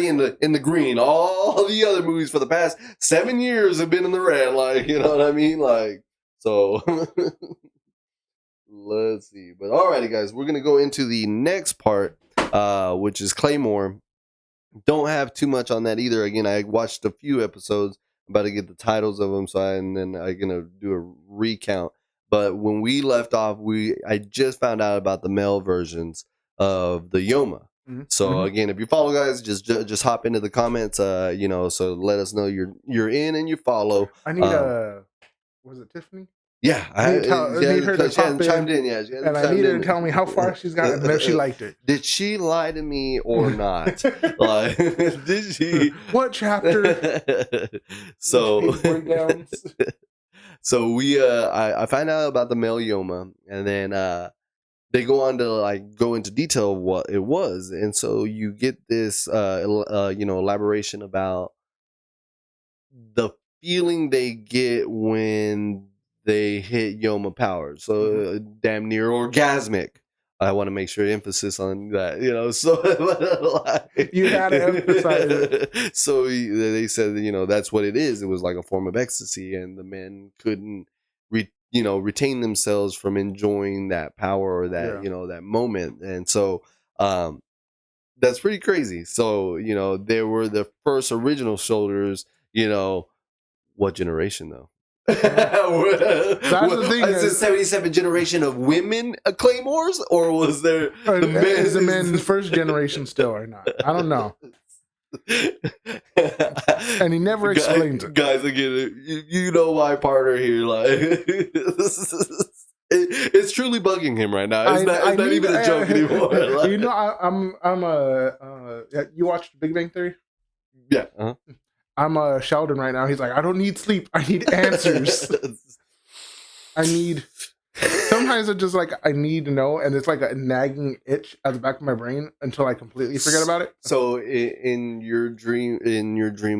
in the green. All the other movies for the past 7 years have been in the red. Like, you know what I mean? Like, so let's see. But alrighty, guys, we're gonna go into the next part, which is Claymore. Don't have too much on that either. Again, I watched a few episodes. I'm about to get the titles of them, and then I'm gonna do a recount. But when we left off, I just found out about the male versions of the Yoma. So again, if you follow, guys, just hop into the comments. So let us know you're in and you follow. I need was it Tiffany? Yeah, I need her to pop chimed in. And I need her to tell me how far she's gotten and if she liked it. Did she lie to me or not? Like, did she? What chapter? So I find out about the male Yoma, and then they go on to go into detail of what it was, and so you get this elaboration about the feeling they get when they hit Yoma powers. So damn near orgasmic. I want to make sure emphasis on that, so you had to emphasize it. So they said that, that's what it is. It was like a form of ecstasy, and the men couldn't retain themselves from enjoying that power or that that moment. And so that's pretty crazy. So they were the first original soldiers. What generation though? That's the thing. Is it 77 generation of women Claymores, or was there is the men's first generation still or not? I don't know. And he never explains it. Guys, again, you know my partner here. Like, it's truly bugging him right now. It's not even a joke anymore. Like, you know, I'm a. You watched Big Bang Theory? Yeah. Uh-huh. I'm a Sheldon right now. He's like, I don't need sleep. I need answers. I need. Sometimes it's just like I need to know, and it's like a nagging itch at the back of my brain until I completely forget about it. So, in your dream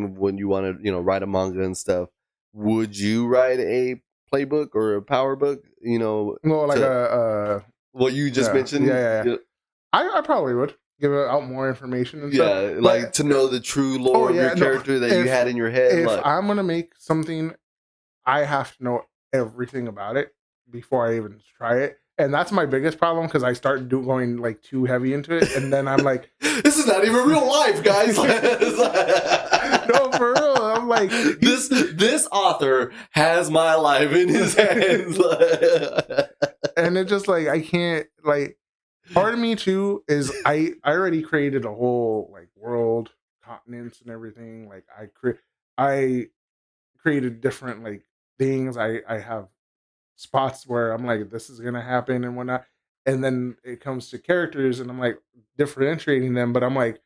of when you want to, write a manga and stuff, would you write a playbook or a power book? Well, like what you just mentioned. Yeah. I probably would give out more information and stuff. Yeah, like to know the true lore of your character that you had in your head. If I'm gonna make something, I have to know everything about it before I even try it, and that's my biggest problem because I start going like too heavy into it, and then I'm like, "This is not even real life, guys." No, for real. I'm like, this author has my life in his hands, and it's just like I can't like. Part of me too is I already created a whole like world, continents, and everything. Like I created different like things. I have spots where I'm like, this is gonna happen and whatnot. And then it comes to characters, and I'm like differentiating them. But I'm like,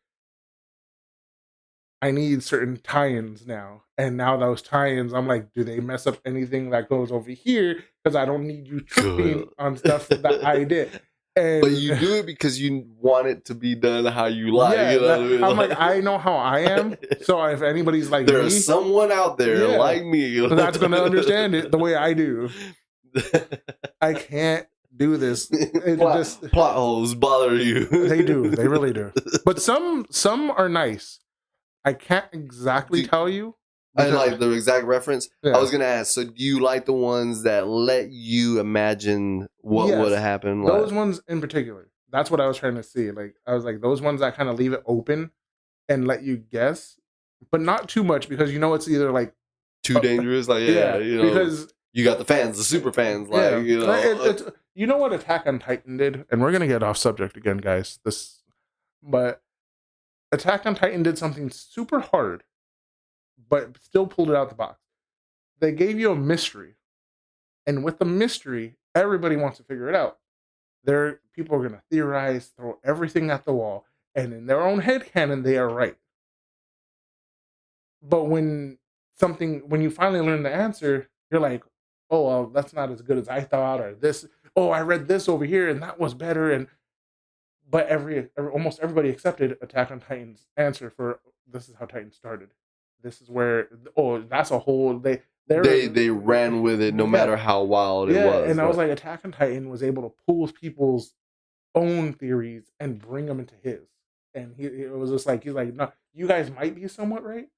I need certain tie-ins now. And now those tie-ins, I'm like, do they mess up anything that goes over here? Because I don't need you tripping on stuff that I did. But you do it because you want it to be done how you like. Yeah, I'm like, I know how I am. So if anybody's like there's someone out there like me that's going to understand it the way I do. I can't do this. Plot holes bother you. They do. They really do. But some are nice. I can't exactly tell you. I like the exact reference. Yeah. I was going to ask, so do you like the ones that let you imagine what would have happened? Those ones in particular. That's what I was trying to see. Like, I was like, those ones that kind of leave it open and let you guess, but not too much because it's either like too dangerous. Like, because you got the fans, the super fans. Like, you know what Attack on Titan did? And we're going to get off subject again, guys. But Attack on Titan did something super hard, but still pulled it out the box. They gave you a mystery, and with the mystery, everybody wants to figure it out. People are going to theorize, throw everything at the wall, and in their own headcanon, they are right. But when you finally learn the answer, you're like, oh, well, that's not as good as I thought, or this, oh, I read this over here, and that was better, but almost everybody accepted Attack on Titan's answer for this is how Titan started. This is where that's a whole they ran with it no matter how wild it was. And I was like, Attack on Titan was able to pull people's own theories and bring them into his. And it was just like he's like, no, you guys might be somewhat right,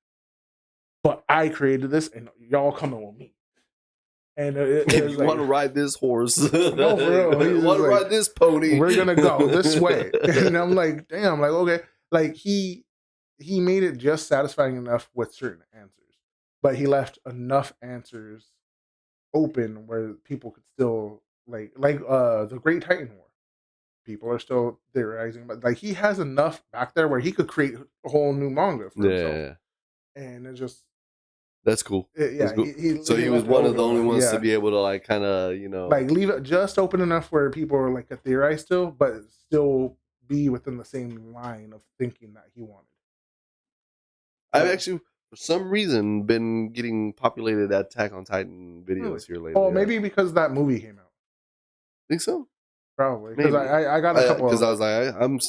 but I created this, and y'all coming with me. And if you want to ride this horse, no, for real. Want to ride this pony, we're gonna go this way. And I'm like, damn, like okay, like he made it just satisfying enough with certain answers, but he left enough answers open where people could still like the Great Titan War. People are still theorizing, but like he has enough back there where he could create a whole new manga for himself. And it just. That's cool. Yeah, cool. He was one of the only ones to be able to like kind of like leave it just open enough where people are like a theorize still, but still be within the same line of thinking that he wanted. I've actually, for some reason, been getting populated Attack on Titan videos here lately. Oh, maybe because that movie came out. Think so? Probably because I got a couple. Because I was like, I'm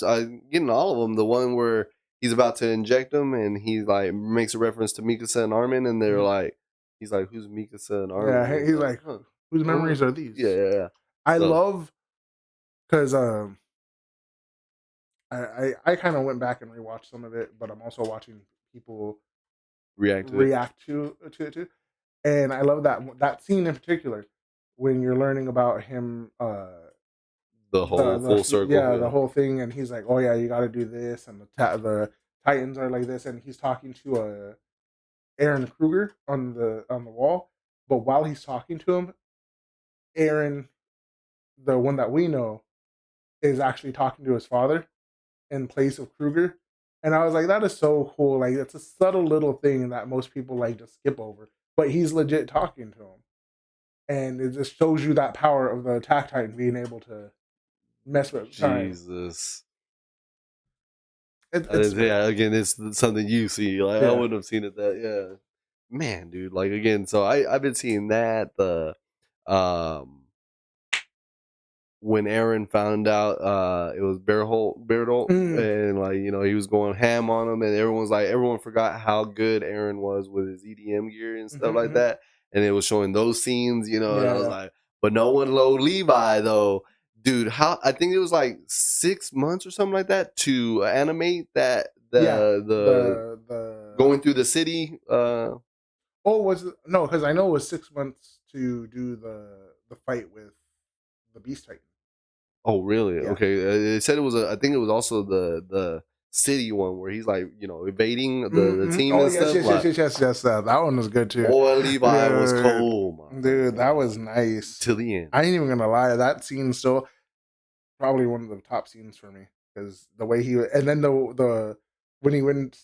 getting all of them. The one where he's about to inject them, and he like makes a reference to Mikasa and Armin, and they're like, he's like, "Who's Mikasa and Armin?" Yeah, he's like, "Whose memories are these?" Yeah. I love because I kind of went back and rewatched some of it, but I'm also watching people react to it too, and I love that scene in particular when you're learning about him. The whole full circle. Yeah, the whole thing, and he's like, "Oh yeah, you got to do this," and the Titans are like this, and he's talking to Aaron Kruger on the wall. But while he's talking to him, Aaron, the one that we know, is actually talking to his father in place of Kruger, And I was like, that is so cool. Like, it's a subtle little thing that most people like just skip over. But he's legit talking to him. And it just shows you that power of the Attack Titan being able to mess with time. Jesus. It's Yeah, again, it's something you see. Like I Yeah. wouldn't have seen it that. Yeah, man, dude. Like again, so I've been seeing that um when Aaron found out it was Bertolt, and like he was going ham on him, and everyone forgot how good Aaron was with his EDM gear and stuff like that, and it was showing those scenes, and I was like, but no one low Levi though. Dude, how I think it was like 6 months or something like that to animate that the going through the city. Oh, was it? No, because I know it was 6 months to do the fight with the Beast Titan. Oh, really? Yeah. Okay. It said it was I think it was also the city one where he's like evading the team and stuff. Yes. That one was good too. Boy, Levi was cold, dude. That was nice till the end. I ain't even gonna lie. That scene still probably one of the top scenes for me because the way and then the when he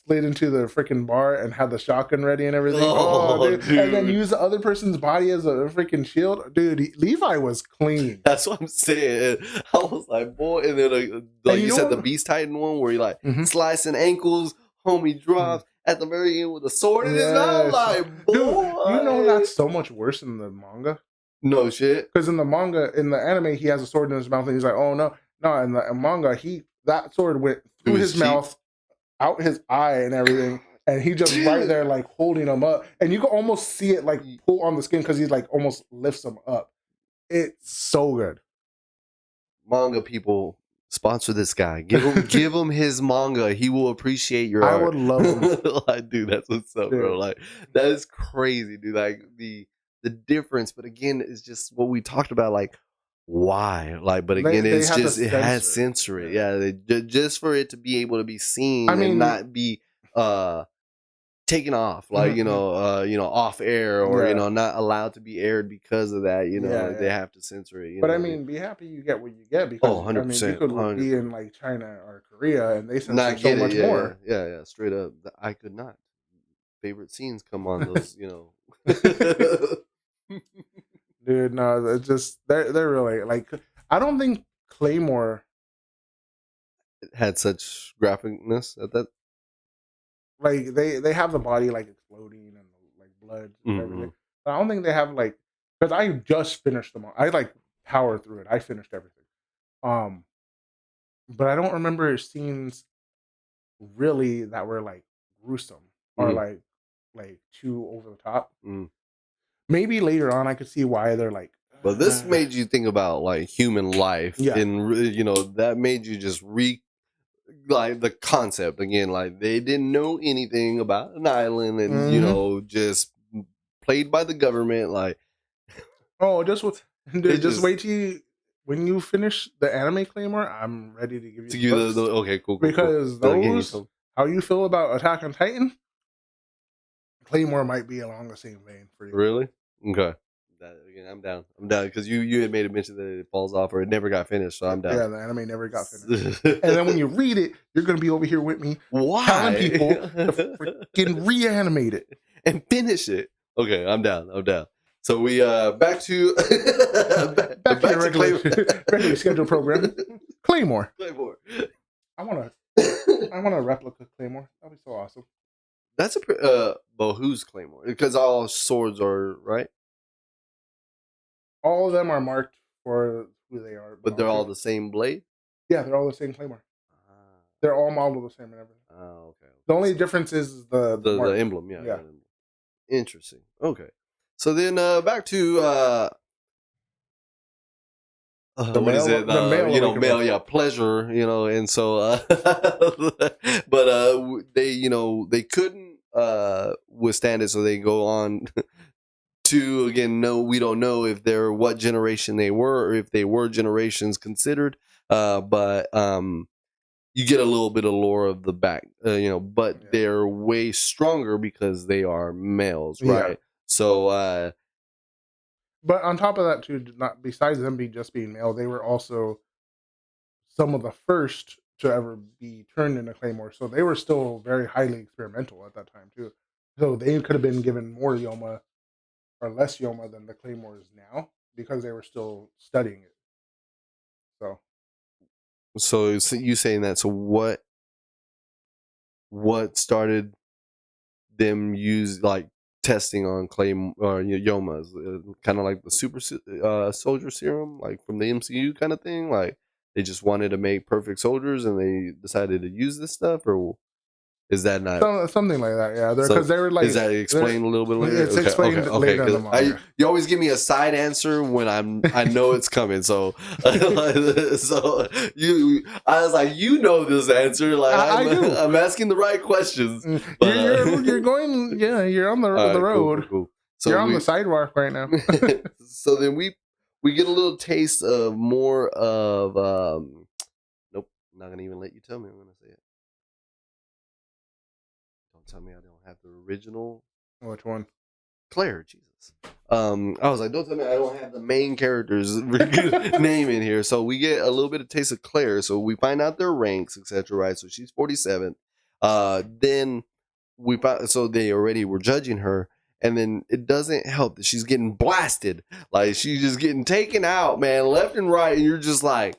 slid into the freaking bar and had the shotgun ready and everything. Oh, dude. And then use the other person's body as a freaking shield. Dude, Levi was clean. That's what I'm saying. I was like, boy, and then like you said, the Beast Titan one where he like slicing ankles, homie drops at the very end with a sword in his mouth. Like, boy, dude, you know that's so much worse in the manga. No shit. Because in the manga, in the anime, he has a sword in his mouth and he's like, oh no. In the manga, that sword went through his mouth, out his eye and everything. And he just right there like holding him up. And you can almost see it like pull on the skin because he like almost lifts him up. It's so good. Manga people, sponsor this guy. Give him his manga. He will appreciate your art. I would love him. Like, dude, that's what's up, bro. Like, that is crazy, dude. Like the difference, but again, it's just what we talked about. Like, why? Like, but again, it has censor it. Yeah, just for it to be able to be seen and not be taken off, like off air or not allowed to be aired because of that. They have to censor it. But I mean, be happy you get what you get because 100%, you could 100%. Be in like China or Korea and they censor so much more. Yeah, straight up. I could not. Favorite scenes come on those, Dude, no, it's just they're really like I don't think Claymore had such graphicness at that. Like they have the body like exploding and like blood and everything. But I don't think they have like because I just finished them all. I like powered through it. I finished everything. But I don't remember scenes really that were like gruesome or like too over the top. Maybe later on I could see why they're like. But this made you think about like human life, and that made you just like the concept again. Like they didn't know anything about an island, and just played by the government. Like, just wait till when you finish the anime Claymore, I'm ready to give you okay, cool. Because those how you feel about Attack on Titan, Claymore might be along the same vein for you. Really? Okay. Again, I'm down because you had made a mention that it falls off or it never got finished, so I'm down. Yeah, the anime never got finished. And then when you read it, you're gonna be over here with me telling people to freaking reanimate it and finish it. Okay, I'm down. So we back to back to regular scheduled program. Claymore. I want a replica Claymore. That'd be so awesome. That's well, who's Claymore? Because all swords are right. All of them are marked for who they are, but they're all the same blade. Yeah, they're all the same Claymore. They're all modeled the same and everything. Oh, okay. The only difference is the emblem. Yeah. Interesting. Okay. So then back to what is it? Male, pleasure, and so but they couldn't withstand it, so they go on to again we don't know if they're what generation they were or if they were generations considered, but you get a little bit of lore of the back, but they're way stronger because they are males, right? So but on top of that too, not besides them just being male, they were also some of the first to ever be turned into Claymore. So they were still very highly experimental at that time too. So they could have been given more Yoma or less Yoma than the Claymore is now because they were still studying it. So you saying that? So what started them testing on Claymore or Yomas, kind of like the super soldier serum, like from the MCU kind of thing? Like they just wanted to make perfect soldiers and they decided to use this stuff, or is that not something like that? Yeah, because they were like. Is that explained a little bit later? It's explained later in the manga. You always give me a side answer when I know it's coming. So I was like, you know this answer. Like I do. I'm asking the right questions. But, you're going. Yeah, you're on the road. Cool. So you're on the sidewalk right now. So then we get a little taste of more of. Nope, I'm not gonna even let you tell me. I'm gonna say it. Don't tell me I don't have the original. Which one? Claire, Jesus. I was like, don't tell me I don't have the main character's name in here. So we get a little bit of taste of Claire. So we find out their ranks, etc. Right? So she's 47th. Then we find, so they already were judging her, and then it doesn't help that she's getting blasted. Like she's just getting taken out, man, left and right, and you're just like,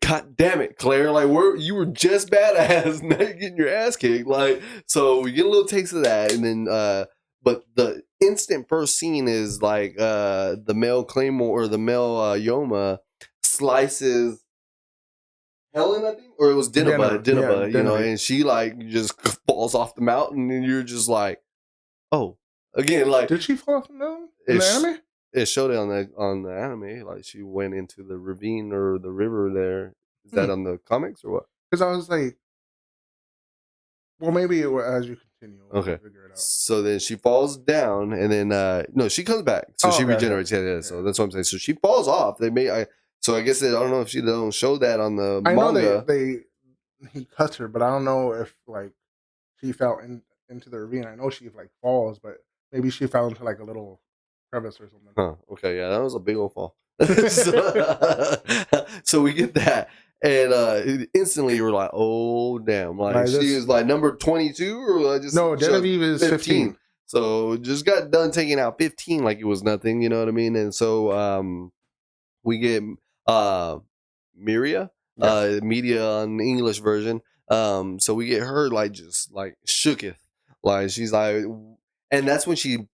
God damn it, Claire! Like you were just badass, now you're getting your ass kicked. Like, so we get a little taste of that, and then but the instant first scene is like the male Claymore or the male Yoma slices Helen, I think, or it was Dinaba, you know, and she like just falls off the mountain, and you're just like, oh, again, like, did she fall off the mountain in the anime? It showed it on the anime, like she went into the ravine or the river there. Is that on the comics or what? Because I was like, well, maybe as you continue, we'll figure it out. So then she falls down, and then no, she comes back. So she regenerates. Yeah. So that's what I'm saying. So she falls off. So I guess I don't know if she don't show that on the manga. I know he cuts her, but I don't know if like she fell into the ravine. I know she like falls, but maybe she fell into like a little crevice or something. Huh. Okay, yeah, that was a big old fall. So we get that, and instantly you were like, "Oh damn!" Like she is like number 22, or just no, Genevieve is 15. So just got done taking out 15 like it was nothing. You know what I mean? And so we get Miria, media on the English version. So we get her like just like shooketh, like she's like, and that's when she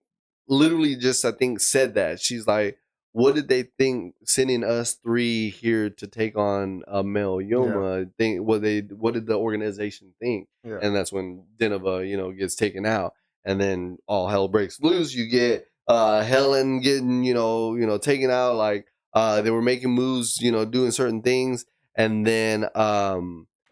literally just I think said that she's like, what did they think sending us three here to take on a male Yoma? Think what did the organization think? And that's when Dinava gets taken out, and then all hell breaks loose. You get Helen getting taken out, like they were making moves, doing certain things, and then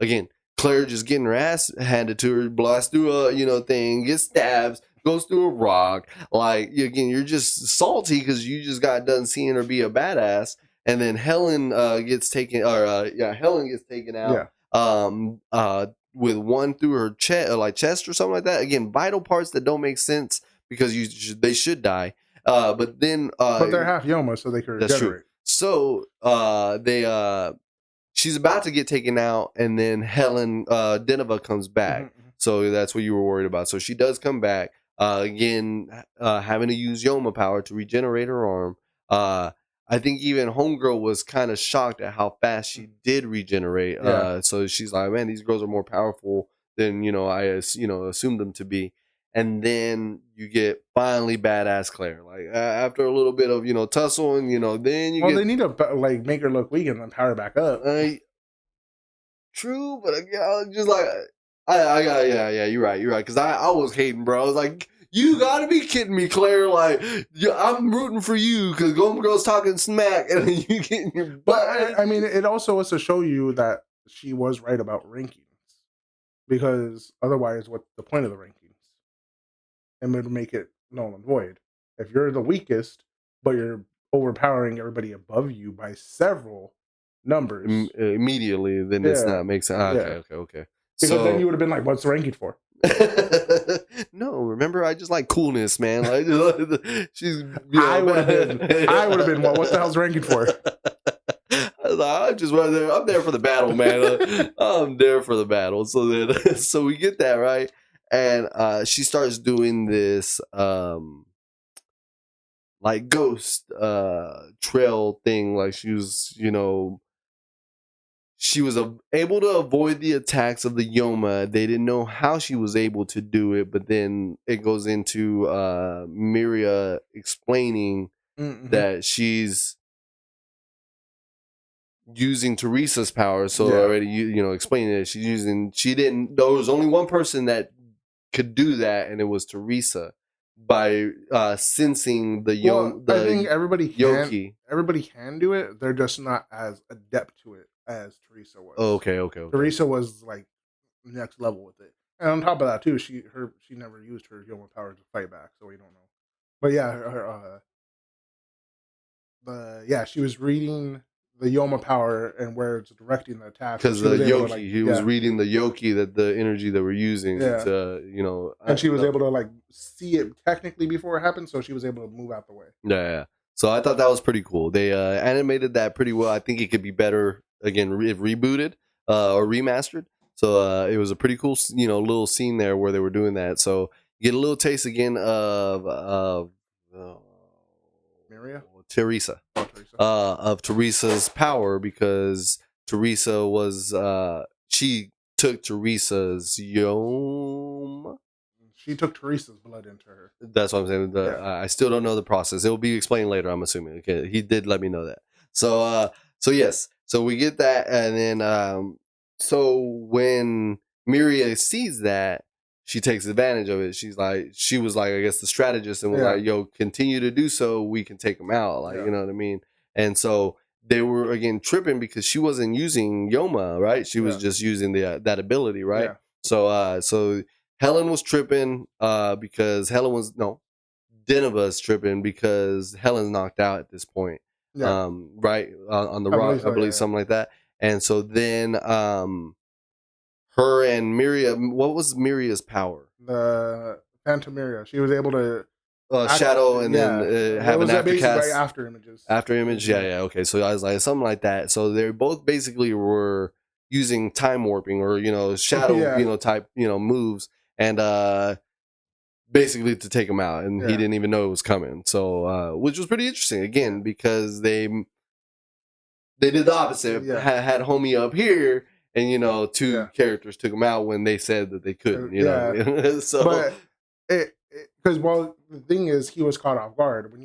again Claire just getting her ass handed to her, blasts through a thing, gets stabbed, goes through a rock. Like again, you're just salty because you just got done seeing her be a badass, and then Helen gets taken, Helen gets taken out with one through her chest or something like that. Again, vital parts that don't make sense because they should die. But then but they're half Yoma, so they can regenerate. That's true. So she's about to get taken out, and then Helen Dinava comes back. Mm-hmm. So that's what you were worried about. So she does come back. Again, having to use Yoma power to regenerate her arm. I think even Homegirl was kind of shocked at how fast she did regenerate. So she's like, man, these girls are more powerful than I assumed them to be. And then you get finally badass Claire. Like after a little bit of tussle, and then you they need to like make her look weak and then power back up. True, but just like. You're right. Because I was hating, bro. I was like, you gotta be kidding me, Claire. Like, I'm rooting for you because Golden Girl's talking smack, and then you getting your butt. But I mean, it also was to show you that she was right about rankings, because otherwise, what's the point of the rankings? And it would make it null and void. If you're the weakest, but you're overpowering everybody above you by several numbers immediately, then it's not makes sense. Okay. Because then you would have been like, what's the ranking for? No, remember, I just like coolness, man. Like, she's. I would have been. Well, what the hell's ranking for? I was I'm just right there. I'm there for the battle, man. I'm there for the battle. So then, so we get that right, and she starts doing this like ghost trail thing. Like she was, she was able to avoid the attacks of the Yoma. They didn't know how she was able to do it, but then it goes into Miria explaining that she's using Teresa's power. So already, explaining it, there was only one person that could do that, and it was Teresa by sensing the I think everybody can. Yoki. Everybody can do it. They're just not as adept to it as Teresa was. Okay. Teresa was like next level with it, and on top of that too, she never used her Yoma power to fight back, so we don't know. But yeah, she was reading the Yoma power and where it's directing the attack. Because the Yoki, he was reading the Yoki, that the energy that we're using to, and she was able to like see it technically before it happened, so she was able to move out the way. Yeah. So I thought that was pretty cool. They animated that pretty well. I think it could be better again if rebooted or remastered. So it was a pretty cool, little scene there where they were doing that. So you get a little taste again of Miria? Teresa. Of Teresa's power, because Teresa was she took Teresa's Yoma. She took Teresa's blood into her. That's what I'm saying. I still don't know the process. It will be explained later, I'm assuming. Okay, he did let me know that. So yes. So we get that, and then so when Miria sees that, she takes advantage of it. She was like, I guess the strategist, and was like, yo, continue to do so, we can take them out. Like, you know what I mean? And so they were again tripping because she wasn't using Yoma, right? She was just using that ability, right? So Helen was tripping because Denova's tripping because Helen's knocked out at this point. Right? On the rock, I believe something like that. And so then her and Miria, what was Miria's power? The Phantom Miria. She was able to shadow and then have an aftercast. After images. After image, yeah. Okay, so I was like something like that. So they both basically were using time warping or shadow type moves, and basically to take him out, and he didn't even know it was coming. So which was pretty interesting again because they did the opposite. Had homie up here, and two characters took him out when they said that they couldn't. So but because the thing is, he was caught off guard. When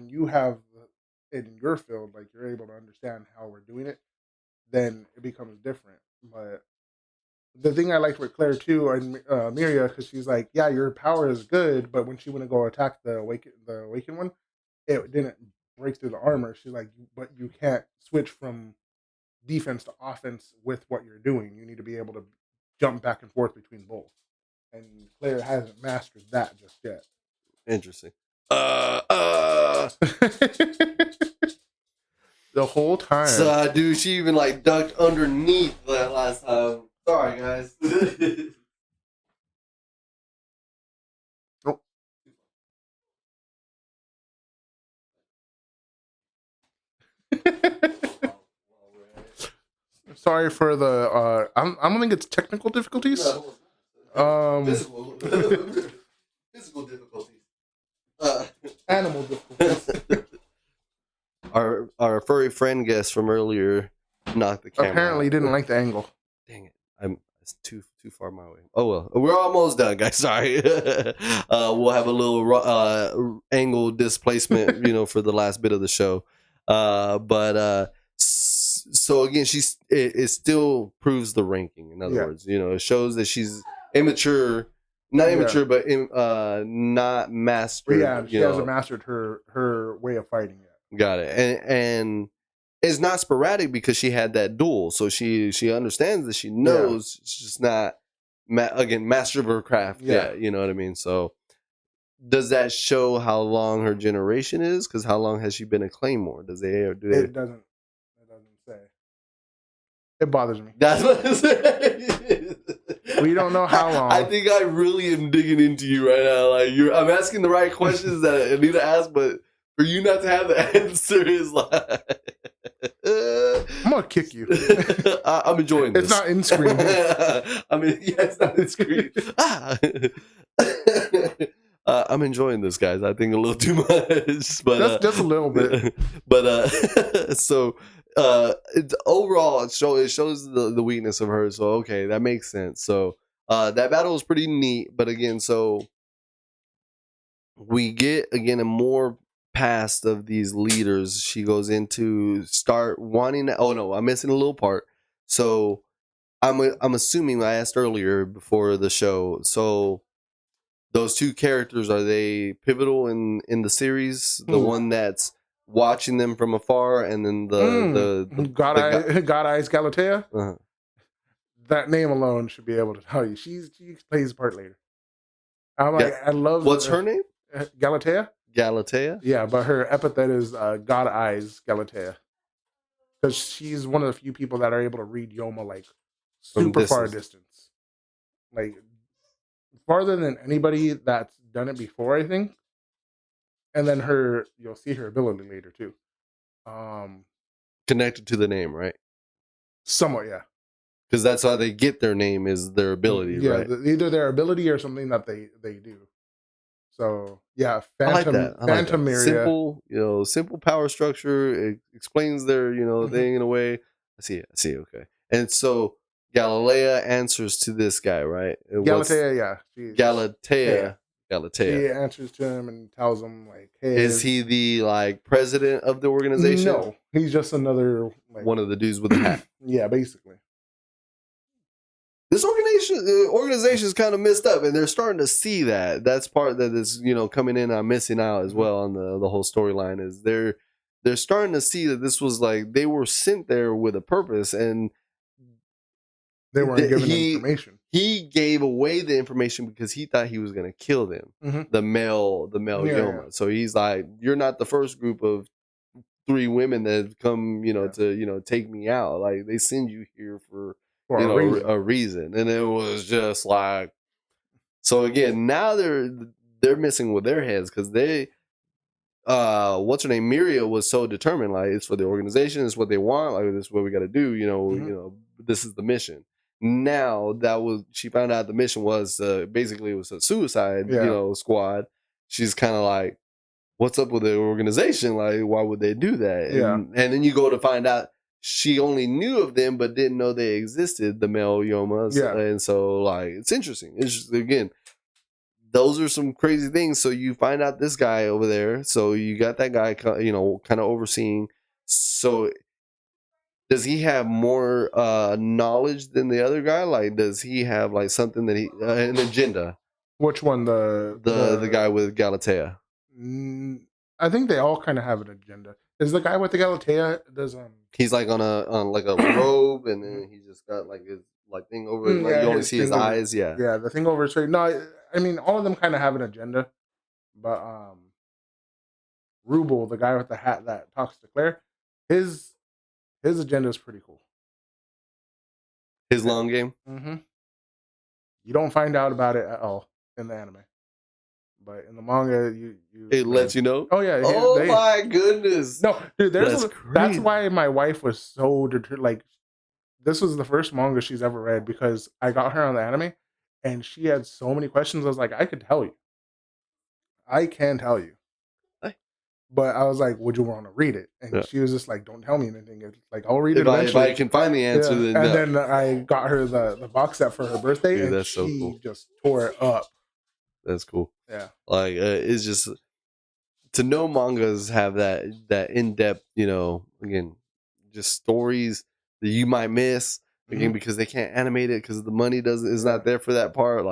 you have it in your field, like you're able to understand how we're doing it, then it becomes different. But the thing I liked with Claire too, and Miria, because she's like, yeah, your power is good, but when she went to go attack the awakened one, it didn't break through the armor. She's like, but you can't switch from defense to offense with what you're doing. You need to be able to jump back and forth between both. And Claire hasn't mastered that just yet. Interesting. The whole time. So, dude, she even like ducked underneath that last time. Sorry, guys. Sorry for the. I don't think it's technical difficulties. Physical difficulties. Animal difficulties. Our furry friend guest from earlier knocked the camera. Apparently, didn't like the angle. Dang it! It's too far my way. Oh well, we're almost done, guys. Sorry. We'll have a little angle displacement, for the last bit of the show. So again, it still proves the ranking. In other words, it shows that she's immature. Not immature, but not mastered. Yeah, she hasn't mastered her way of fighting yet. Got it. And it's not sporadic because she had that duel, so she understands that she knows. She's just not master of her craft yet. You know what I mean? So does that show how long her generation is? Because how long has she been a Claymore? It doesn't say. It bothers me. That's what it says. We don't know how long. I think I really am digging into you right now. Like I'm asking the right questions that I need to ask, but for you not to have the answer is like I'm gonna kick you. I'm enjoying this. It's not in screen. I mean, yeah, it's not in screen. I'm enjoying this, guys. I think a little too much, but just a little bit. But so it's overall, it shows the weakness of her. So okay, that makes sense. So that battle was pretty neat. But again, so we get again a more past of these leaders. She goes into start wanting to, oh no, I'm missing a little part. So I'm assuming, I asked earlier before the show, so those two characters, are they pivotal in the series? The one that's watching them from afar, and then the God Eyes Galatea. Uh-huh. That name alone should be able to tell you. She plays a part later. I'm like, I love. What's her name? Galatea. Galatea. Yeah, but her epithet is God Eyes Galatea, because she's one of the few people that are able to read Yoma like super far distance, like farther than anybody that's done it before, I think. And then you'll see her ability later too. Connected to the name, right? Somewhat, yeah. Because that's how they get their name, is their ability, right? Either their ability or something that they do. So yeah, Phantom, I like that. Phantom Myria. Simple, simple power structure. It explains their thing in a way. I see it. Okay. And so Galilea answers to this guy, right? Galatea, yeah. Galatea. He answers to him and tells him like, "Hey, is he the president of the organization?" No, he's just another one of the dudes with the hat. Yeah, basically. This organization is kind of messed up, and they're starting to see that. That's part that is coming in. I'm missing out as well on the whole storyline. Is they're starting to see that this was they were sent there with a purpose, and they weren't given information. He gave away the information because he thought he was going to kill them, the male Yoma. Yeah. So he's like, "You're not the first group of 3 women that come, to take me out. Like, they send you here for a reason." And it was just like, so again, now they're messing with their heads, because they what's her name, Myria, was so determined, like, it's for the organization, it's what they want, like, this is what we got to do, this is the mission. Now she found out the mission was basically it was a suicide squad. She's kind of like, what's up with the organization? Like, why would they do that? And then you go to find out she only knew of them but didn't know they existed, the male Yomas. And so it's interesting. Again, those are some crazy things. So you find out this guy over there. So you got that guy, kind of overseeing. So does he have more knowledge than the other guy? Like, does he have something that an agenda? Which one? The guy with Galatea. I think they all kind of have an agenda. Is the guy with the Galatea he's on a robe, and then he just got his thing over it. You only see his eyes. Yeah, the thing over his face. No, I mean, all of them kind of have an agenda, but Rubel, the guy with the hat that talks to Claire, his agenda is pretty cool. His long game. You don't find out about it at all in the anime, but in the manga, it lets you know. Oh yeah! My goodness! No, dude, that's why my wife was so determined. This was the first manga she's ever read, because I got her on the anime, and she had so many questions. I was like, I could tell you, I can tell you. But I was like, would you want to read it? And she was just like, don't tell me anything. It's like, I'll read it eventually. If I can find the answer. Then I got her the box set for her birthday, and she just tore it up. That's cool. Yeah. It's just, to know mangas have that in-depth, again, just stories that you might miss, again, because they can't animate it, because the money is not there for that part.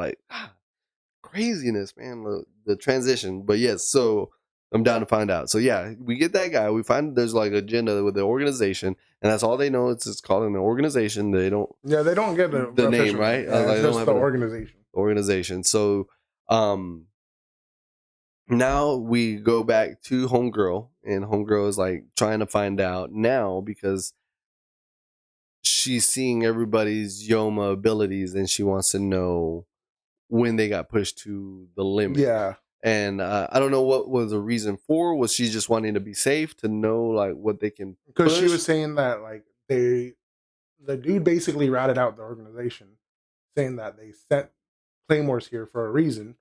Craziness, man, the transition. But yes, so I'm down to find out. So yeah, we get that guy. We find there's agenda with the organization, and that's all they know. It's called an organization. They don't. Yeah, they don't get the name right. Yeah, it's just the organization. Organization. So now we go back to Homegirl, and Homegirl is trying to find out now, because she's seeing everybody's Yoma abilities, and she wants to know when they got pushed to the limit. Yeah. And I don't know what was the reason for. Was she just wanting to be safe, to know what they can? Because she was saying that the dude basically ratted out the organization, saying that they sent Claymores here for a reason,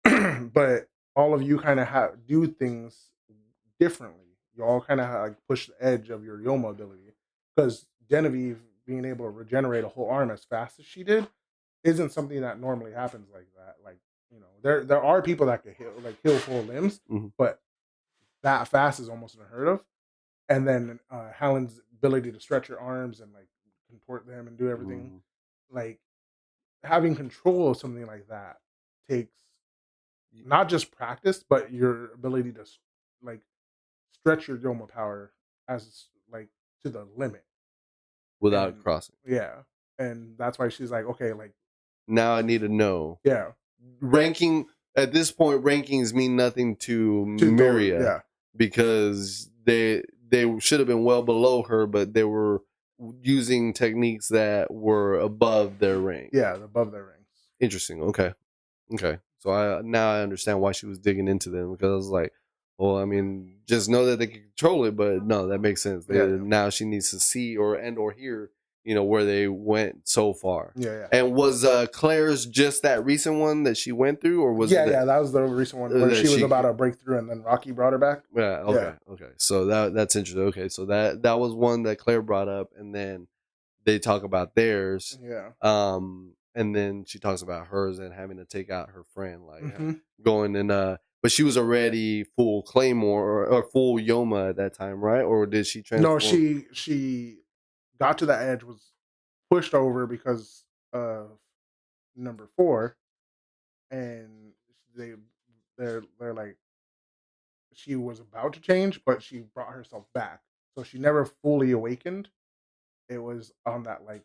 but all of you kind of do things differently. You all kind of like push the edge of your Yoma ability, because Genevieve being able to regenerate a whole arm as fast as she did isn't something that normally happens like that. Like, there are people that can heal full limbs, but that fast is almost unheard of. And then Helen's ability to stretch her arms and like contort them and do everything, like having control of something like that takes not just practice, but your ability to like stretch your Yoma power as like to the limit without and crossing. yeah, and that's why she's like, okay, like now I need to know. Yeah, ranking at this point. Rankings mean nothing to Miria, because they should have been well below her, but they were using techniques that were above their rank. Yeah, above their ranks. Interesting. Okay. So I understand why she was digging into them, because I was like, well, I mean, just know that they can control it, but no, that makes sense. Now she needs to see or hear, where they went so far. Yeah. And was Claire's just that recent one that she went through, or was that was the recent one where she was about to break through, and then Rocky brought her back. Yeah. Okay. So that's interesting. Okay. So that was one that Claire brought up, and then they talk about theirs. Yeah. And then she talks about hers and having to take out her friend, like going and but she was already full Claymore or full Yoma at that time, right? Or did she transform? No, she got to the edge, was pushed over because of number 4, and they're like, she was about to change, but she brought herself back, so she never fully awakened. It was on that like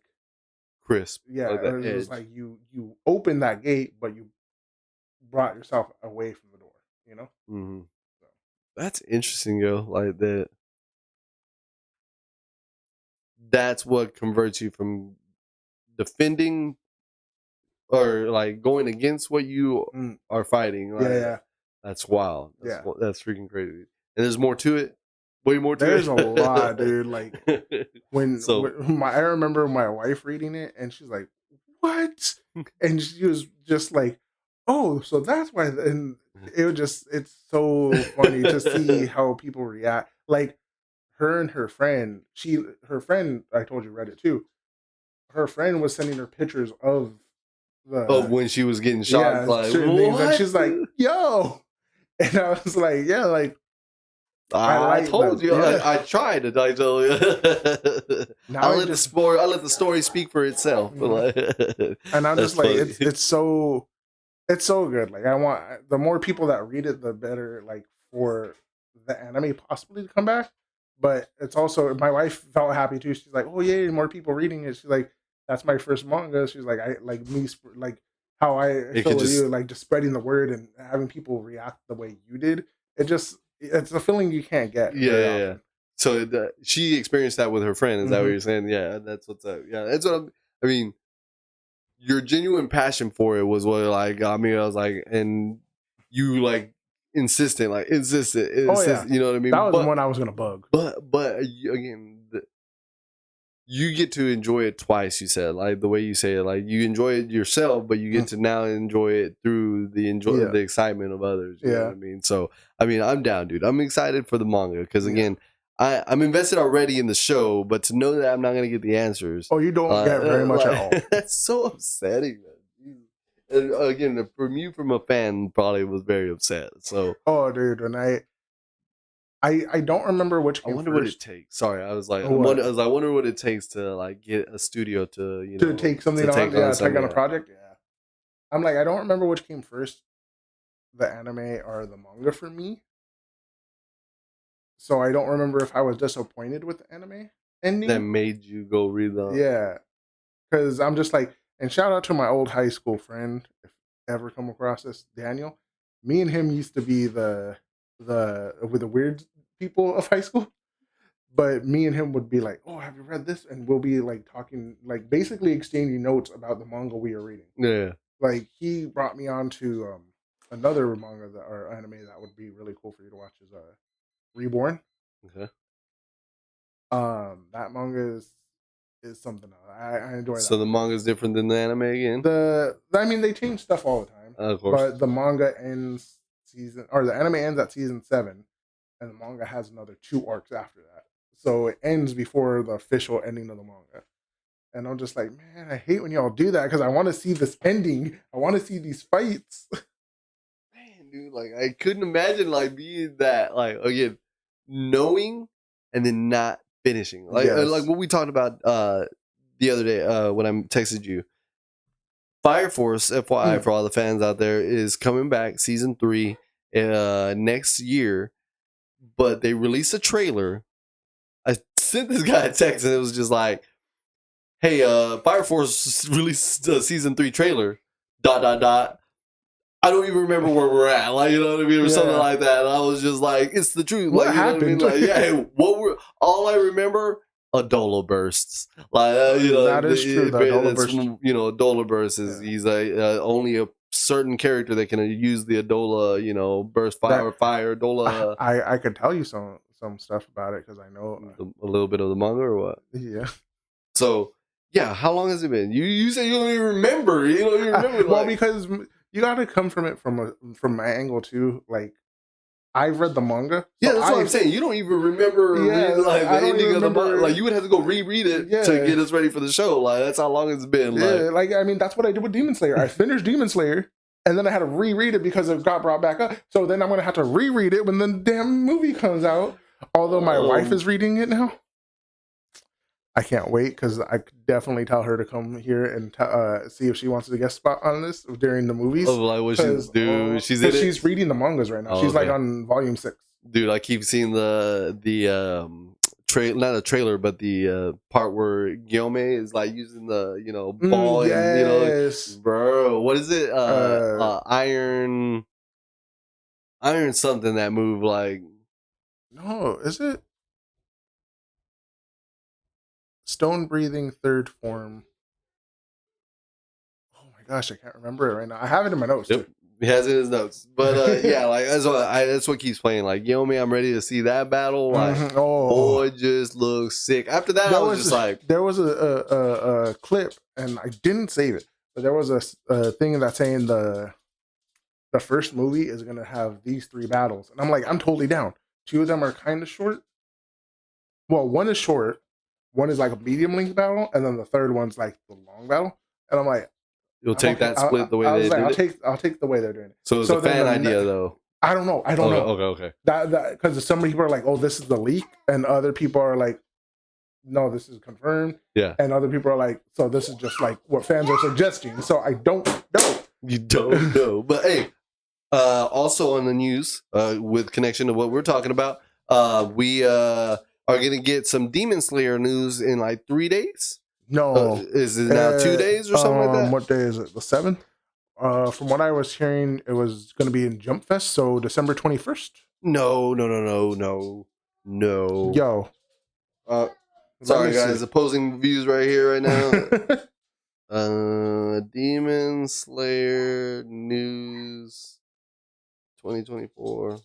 crisp. Yeah, it was like you opened that gate, but you brought yourself away from the door. So. That's interesting, yo. Like that. That's what converts you from defending or like going against what you are fighting. Like, that's wild. That's freaking crazy. And there's more to it. Way more to it. There's a lot, dude. Like when I remember my wife reading it, and she's like, "What?" And she was just like, "Oh, so that's why." And it's so funny to see how people react. Like her and her friend, I told you read it too. Her friend was sending her pictures of when she was getting shot, like certain things, and she's like, "Yo," and I was like, "Yeah, like." I told you. I tried to. I told you. I let the story speak for itself. And I'm just like, it's so good. Like, I want the more people that read it, the better. Like for the anime possibly to come back. But it's also, my wife felt happy too. She's like, "Oh yay, more people reading it." She's like, "That's my first manga." She's like, "I like me like how I feel with you, like just spreading the word and having people react the way you did. It's a feeling you can't get." Yeah. So she experienced that with her friend. Is that what you're saying? Yeah, that's what's up. Yeah, that's what I mean. Your genuine passion for it was what like got me. I was like, and you like insistent. Oh yeah, you know what I mean? That was the one I was gonna bug. But again, you get to enjoy it twice. You said, like the way you say it, like you enjoy it yourself, but you get to now enjoy it through the excitement of others. You know what I mean? So I mean, I'm down, dude. I'm excited for the manga because again, I'm invested already in the show, but to know that I'm not gonna get the answers. Oh, you don't get very much at all. That's so upsetting, man. And again, from a fan, probably was very upset. So, oh, dude, and I don't remember which came I wonder first. what it takes. Sorry, I was like, I wonder what it takes to like get a studio to take something on, take on a project. Yeah, I'm like, I don't remember which came first, the anime or the manga for me. So I don't remember if I was disappointed with the anime ending that made you go read them. Yeah, because I'm just like, and shout out to my old high school friend, if ever come across this, Daniel. Me and him used to be with the weird people of high school. But me and him would be like, "Oh, have you read this?" And we'll be like talking, like basically exchanging notes about the manga we are reading. Yeah. Like he brought me on to another manga or anime that would be really cool for you to watch is Reborn. Okay. That manga is something else. I enjoy that. So the manga is different than the anime again. I mean, they change stuff all the time. Of course. But the manga ends the anime ends at season 7, and the manga has another 2 arcs after that. So it ends before the official ending of the manga. And I'm just like, man, I hate when y'all do that because I want to see this ending. I want to see these fights. Man, dude, like I couldn't imagine like being that, like again, knowing and then not finishing. Like like what we talked about the other day when I texted you. Fire Force, FYI, for all the fans out there, is coming back season 3 next year, but they released a trailer. I sent this guy a text and it was just like, hey, Fire Force released season 3 trailer, ... I don't even remember where we're at, like, you know what I mean, or something like that. And I was just like, it's the truth. What like, happened? You know what I mean? Like, yeah, what were all I remember? Adola bursts, like you know, that is true. The Adola burst. You know, Adola burst is he's only a certain character that can use the Adola, you know, burst fire Adola. I could tell you some stuff about it because I know a little bit of the manga or what? Yeah. So yeah, how long has it been? You said you don't even remember. You don't even remember. Well, because you got to come from it from my angle too. Like, I've read the manga. Yeah, that's what I'm saying. You don't even remember like the ending of the manga. Like, you would have to go reread it to get us ready for the show. Like, that's how long it's been. Yeah, like I mean, that's what I did with Demon Slayer. I finished Demon Slayer, and then I had to reread it because it got brought back up. So then I'm gonna have to reread it when the damn movie comes out. Although my wife is reading it now. I can't wait because I could definitely tell her to come here and see if she wants to guest spot on this during the movies. Oh, like what she's doing? She's reading the mangas right now. Oh, she's like on volume 6. Dude, I keep seeing the not a trailer, but the part where Guillaume is like using the ball and bro, what is it? Iron something, that move, like, no, is it? Stone breathing third form. Oh my gosh, I can't remember it right now. I have it in my notes. Yep. He has it in his notes. But yeah, like that's what keeps playing. Like, I'm ready to see that battle. Like, boy, just looks sick. After that, I was just like, there was a clip, and I didn't save it, but there was a thing that's saying the first movie is gonna have these 3 battles, and I'm like, I'm totally down. 2 of them are kind of short. Well, one is short. One is like a medium length battle, and then the third one's like the long battle. And I'm like, you'll take that split the way they did it? I'll take the way they're doing it. So it's a fan idea, though. I don't know. I don't know. Okay. That because some people are like, oh, this is the leak, and other people are like, no, this is confirmed. Yeah. And other people are like, so this is just like what fans are suggesting. So I don't know. You don't know. But hey, also on the news, with connection to what we're talking about, we are going to get some Demon Slayer news in like 3 days. No. Is it now 2 days or something like that? What day is it? The 7th? From what I was hearing, it was going to be in Jump Fest, so December 21st. No. Yo. Sorry, guys. Opposing views right here, right now. Demon Slayer news 2024.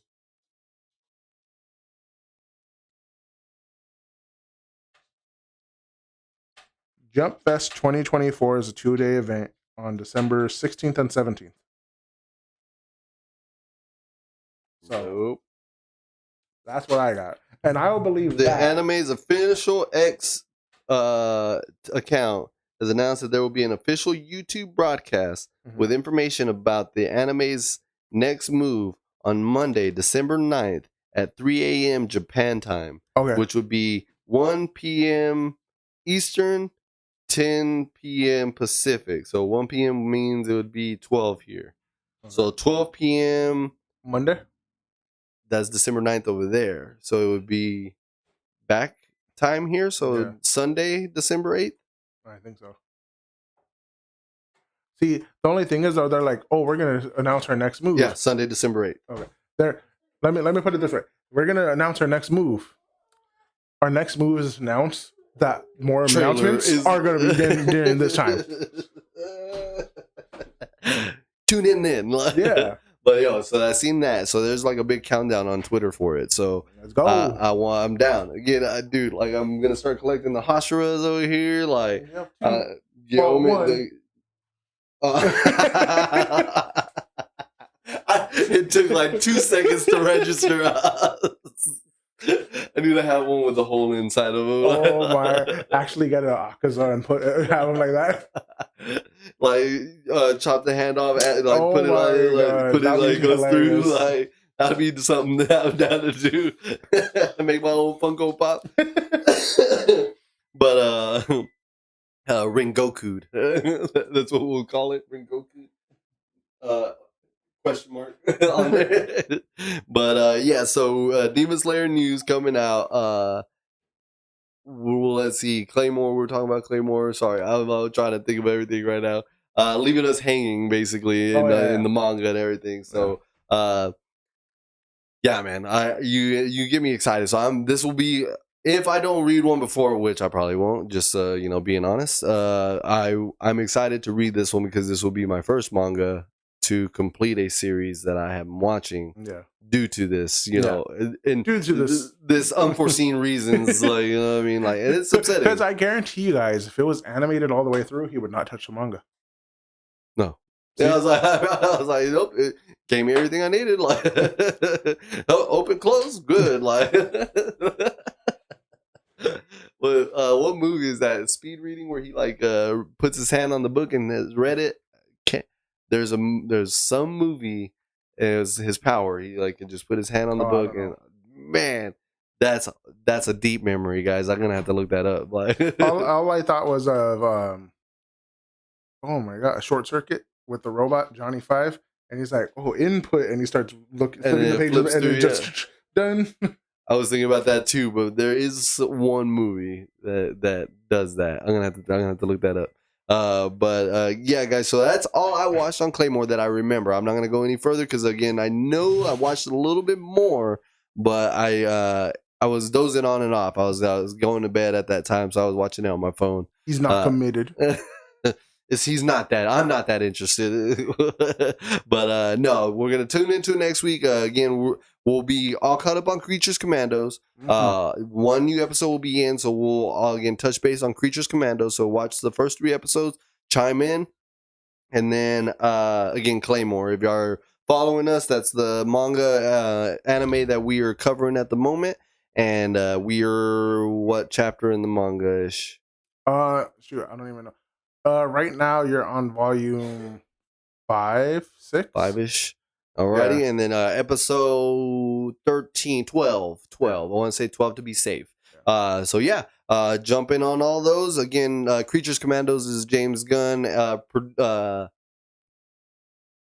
Jump Fest 2024 is a 2-day event on December 16th and 17th. So that's what I got. And I will believe the that. anime's official X account has announced that there will be an official YouTube broadcast with information about the anime's next move on Monday, December 9th at 3 a.m. Japan time, which would be 1 p.m. Eastern, 10 p.m. Pacific. So 1 p.m. means it would be 12 here. So 12 p.m. Monday? That's December 9th over there. So it would be back time here. So Sunday, December 8th? I think so. See, the only thing is, though, they're like, oh, we're going to announce our next move. Yeah, Sunday, December 8th. Okay. Let me put it this way. We're going to announce our next move. Our next move is announced. That more announcements are going to be during this time. Tune in then. Yeah. But so I seen that. So there's like a big countdown on Twitter for it. So let's go. I'm down again, dude. Like I'm gonna start collecting the Hashiras over here. Like, it took like 2 seconds to register. I need to have one with the hole inside of him. Oh my! Actually, get an Akaza and have him like that. Like chop the hand off, put it on, put it like goes hilarious. Through. Like that'd be something that I'm down to do. Make my own Funko Pop. But Rengoku'd. That's what we'll call it, Rengoku. Question mark on it. But yeah, so Demon Slayer news coming out. Let's see, Claymore. We're talking about Claymore. Sorry, I'm trying to think of everything right now. Leaving us hanging basically in the manga and everything. So yeah, man, you get me excited. So this will be, if I don't read one before, which I probably won't, just being honest, I'm excited to read this one because this will be my first manga to complete a series that I am watching. Yeah. Due to this, and due to this unforeseen reasons, like you know what I mean, like and it's upsetting. Because I guarantee you guys, if it was animated all the way through, he would not touch the manga. No. Yeah, I was like, nope. It gave me everything I needed. Like, open, close, good. Like, what movie is that? Speed reading where he like puts his hand on the book and has read it. There's some movie. Is his power? He like can just put his hand on the book, and man, that's a deep memory, guys. I'm gonna have to look that up. Like, all I thought was of oh my god, a Short Circuit with the robot Johnny 5, and he's like, oh, input, and he starts looking flipping the pages, and it just done. I was thinking about that too, but there is one movie that does that. I'm gonna have to look that up. But yeah, guys, so that's all I watched on Claymore that I remember. I'm not gonna go any further because again, I know I watched a little bit more, but I was dozing on and off. I was going to bed at that time, so I was watching it on my phone. He's not committed. He's not that. I'm not that interested. But no, we're gonna tune into next week. Again, we'll be all caught up on Creatures Commandos. One new episode will be in, so we'll all again touch base on Creatures Commandos. So watch the first 3 episodes, chime in, and then again Claymore. If you are following us, that's the manga anime that we are covering at the moment, and we are what chapter in the manga ish? Shoot, I don't even know. Right now you're on volume 5, 6? 5-ish. Alrighty, yeah. And then episode 13, 12. I want to say 12 to be safe. Yeah. So yeah, jump in on all those. Again, Creatures Commandos is James Gunn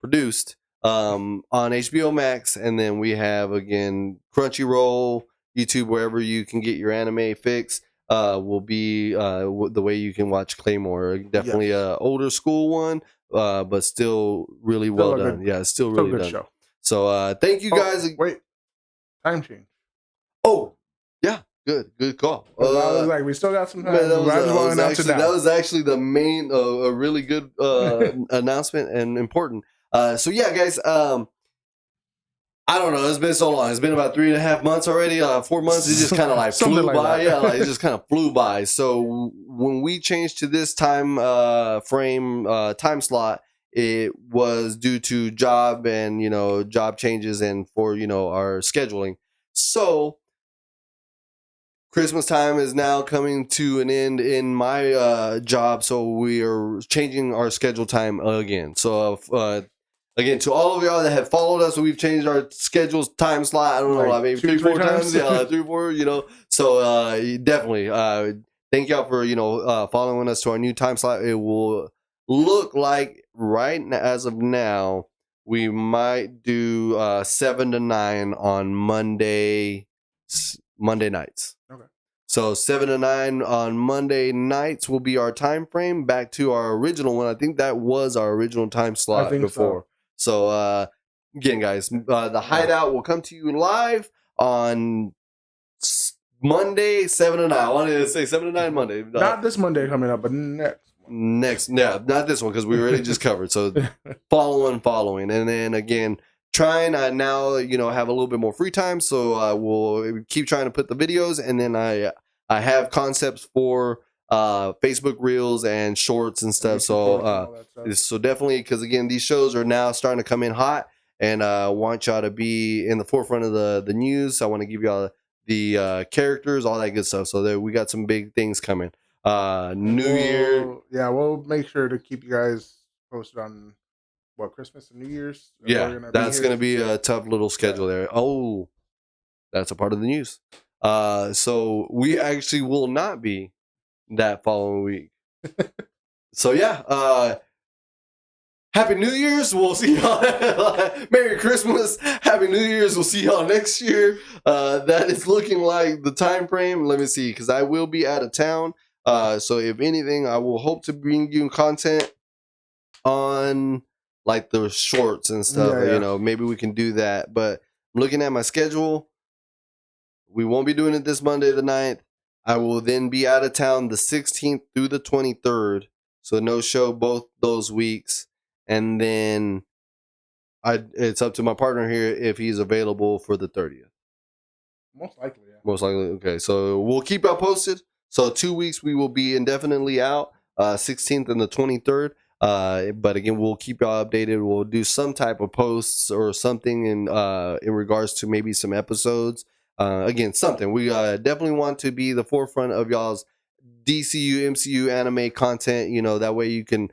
produced on HBO Max, and then we have again Crunchyroll, YouTube, wherever you can get your anime fix. Will be the way you can watch Claymore. Definitely a older school one, but still really well done. Yeah, still really good done. Show. So thank you guys. Wait, time change. Oh, yeah, good call. I was like, we still got some time. That was actually the main, a really good announcement and important. So yeah, guys. I don't know. It's been so long. It's been about 3.5 months already. 4 months. It just kind of like flew by. Yeah, like it just kind of flew by. So when we changed to this time frame, time slot, it was due to job and job changes and for our scheduling. So Christmas time is now coming to an end in my job. So we are changing our schedule time again. So again, to all of y'all that have followed us, we've changed our schedules, time slot. I don't know, like maybe 3-4 times. Yeah, like 3-4. So definitely, thank y'all for following us to our new time slot. It will look like right now, as of now, we might do 7 to 9 on Monday nights. Okay. So 7 to 9 on Monday nights will be our time frame. Back to our original one. I think that was our original time slot before. So again, guys, the Hideout will come to you live on Monday, 7 to 9. I wanted to say 7 to 9 Monday. Not this Monday coming up, but next. Yeah, not this one because we already just covered. So following. And then again, trying now, have a little bit more free time, so we'll keep trying to put the videos, and then I have concepts for Facebook Reels and Shorts and stuff. So definitely, because again, these shows are now starting to come in hot, and I want y'all to be in the forefront of the news. I want to give y'all the characters, all that good stuff. So that we got some big things coming. New Year. Yeah, we'll make sure to keep you guys posted on Christmas and New Year's. Yeah, that's gonna be a tough little schedule there. Oh, that's a part of the news. So we actually will not be that following week. So yeah, Happy New Year's. We'll see y'all. Merry Christmas. Happy New Year's. We'll see y'all next year. That is looking like the time frame. Let me see, because I will be out of town. So if anything, I will hope to bring you content on like the shorts and stuff. Maybe we can do that. But looking at my schedule, we won't be doing it this Monday the 9th. I will then be out of town the 16th through the 23rd. So no show both those weeks. And then it's up to my partner here if he's available for the 30th. Most likely, yeah. Most likely. Okay. So we'll keep y'all posted. So 2 weeks we will be indefinitely out, 16th and the 23rd. But again, we'll keep y'all updated. We'll do some type of posts or something in regards to maybe some episodes. Again, something. We definitely want to be the forefront of y'all's DCU, MCU anime content. That way you can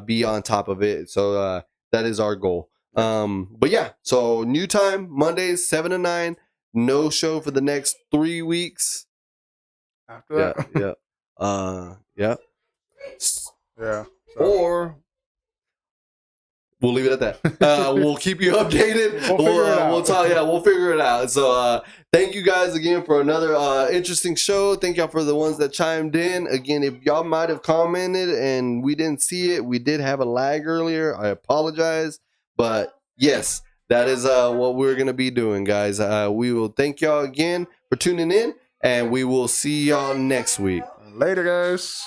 be on top of it. So that is our goal. But yeah, so new time, Mondays, 7 to 9. No show for the next 3 weeks. After that? Yeah. Yeah. Or we'll leave it at that. We'll keep you updated. We'll figure it out. So thank you guys again for another interesting show. Thank y'all for the ones that chimed in. Again, if y'all might have commented and we didn't see it, we did have a lag earlier. I apologize. But yes, that is what we're going to be doing, guys. We will thank y'all again for tuning in, and we will see y'all next week. Later, guys.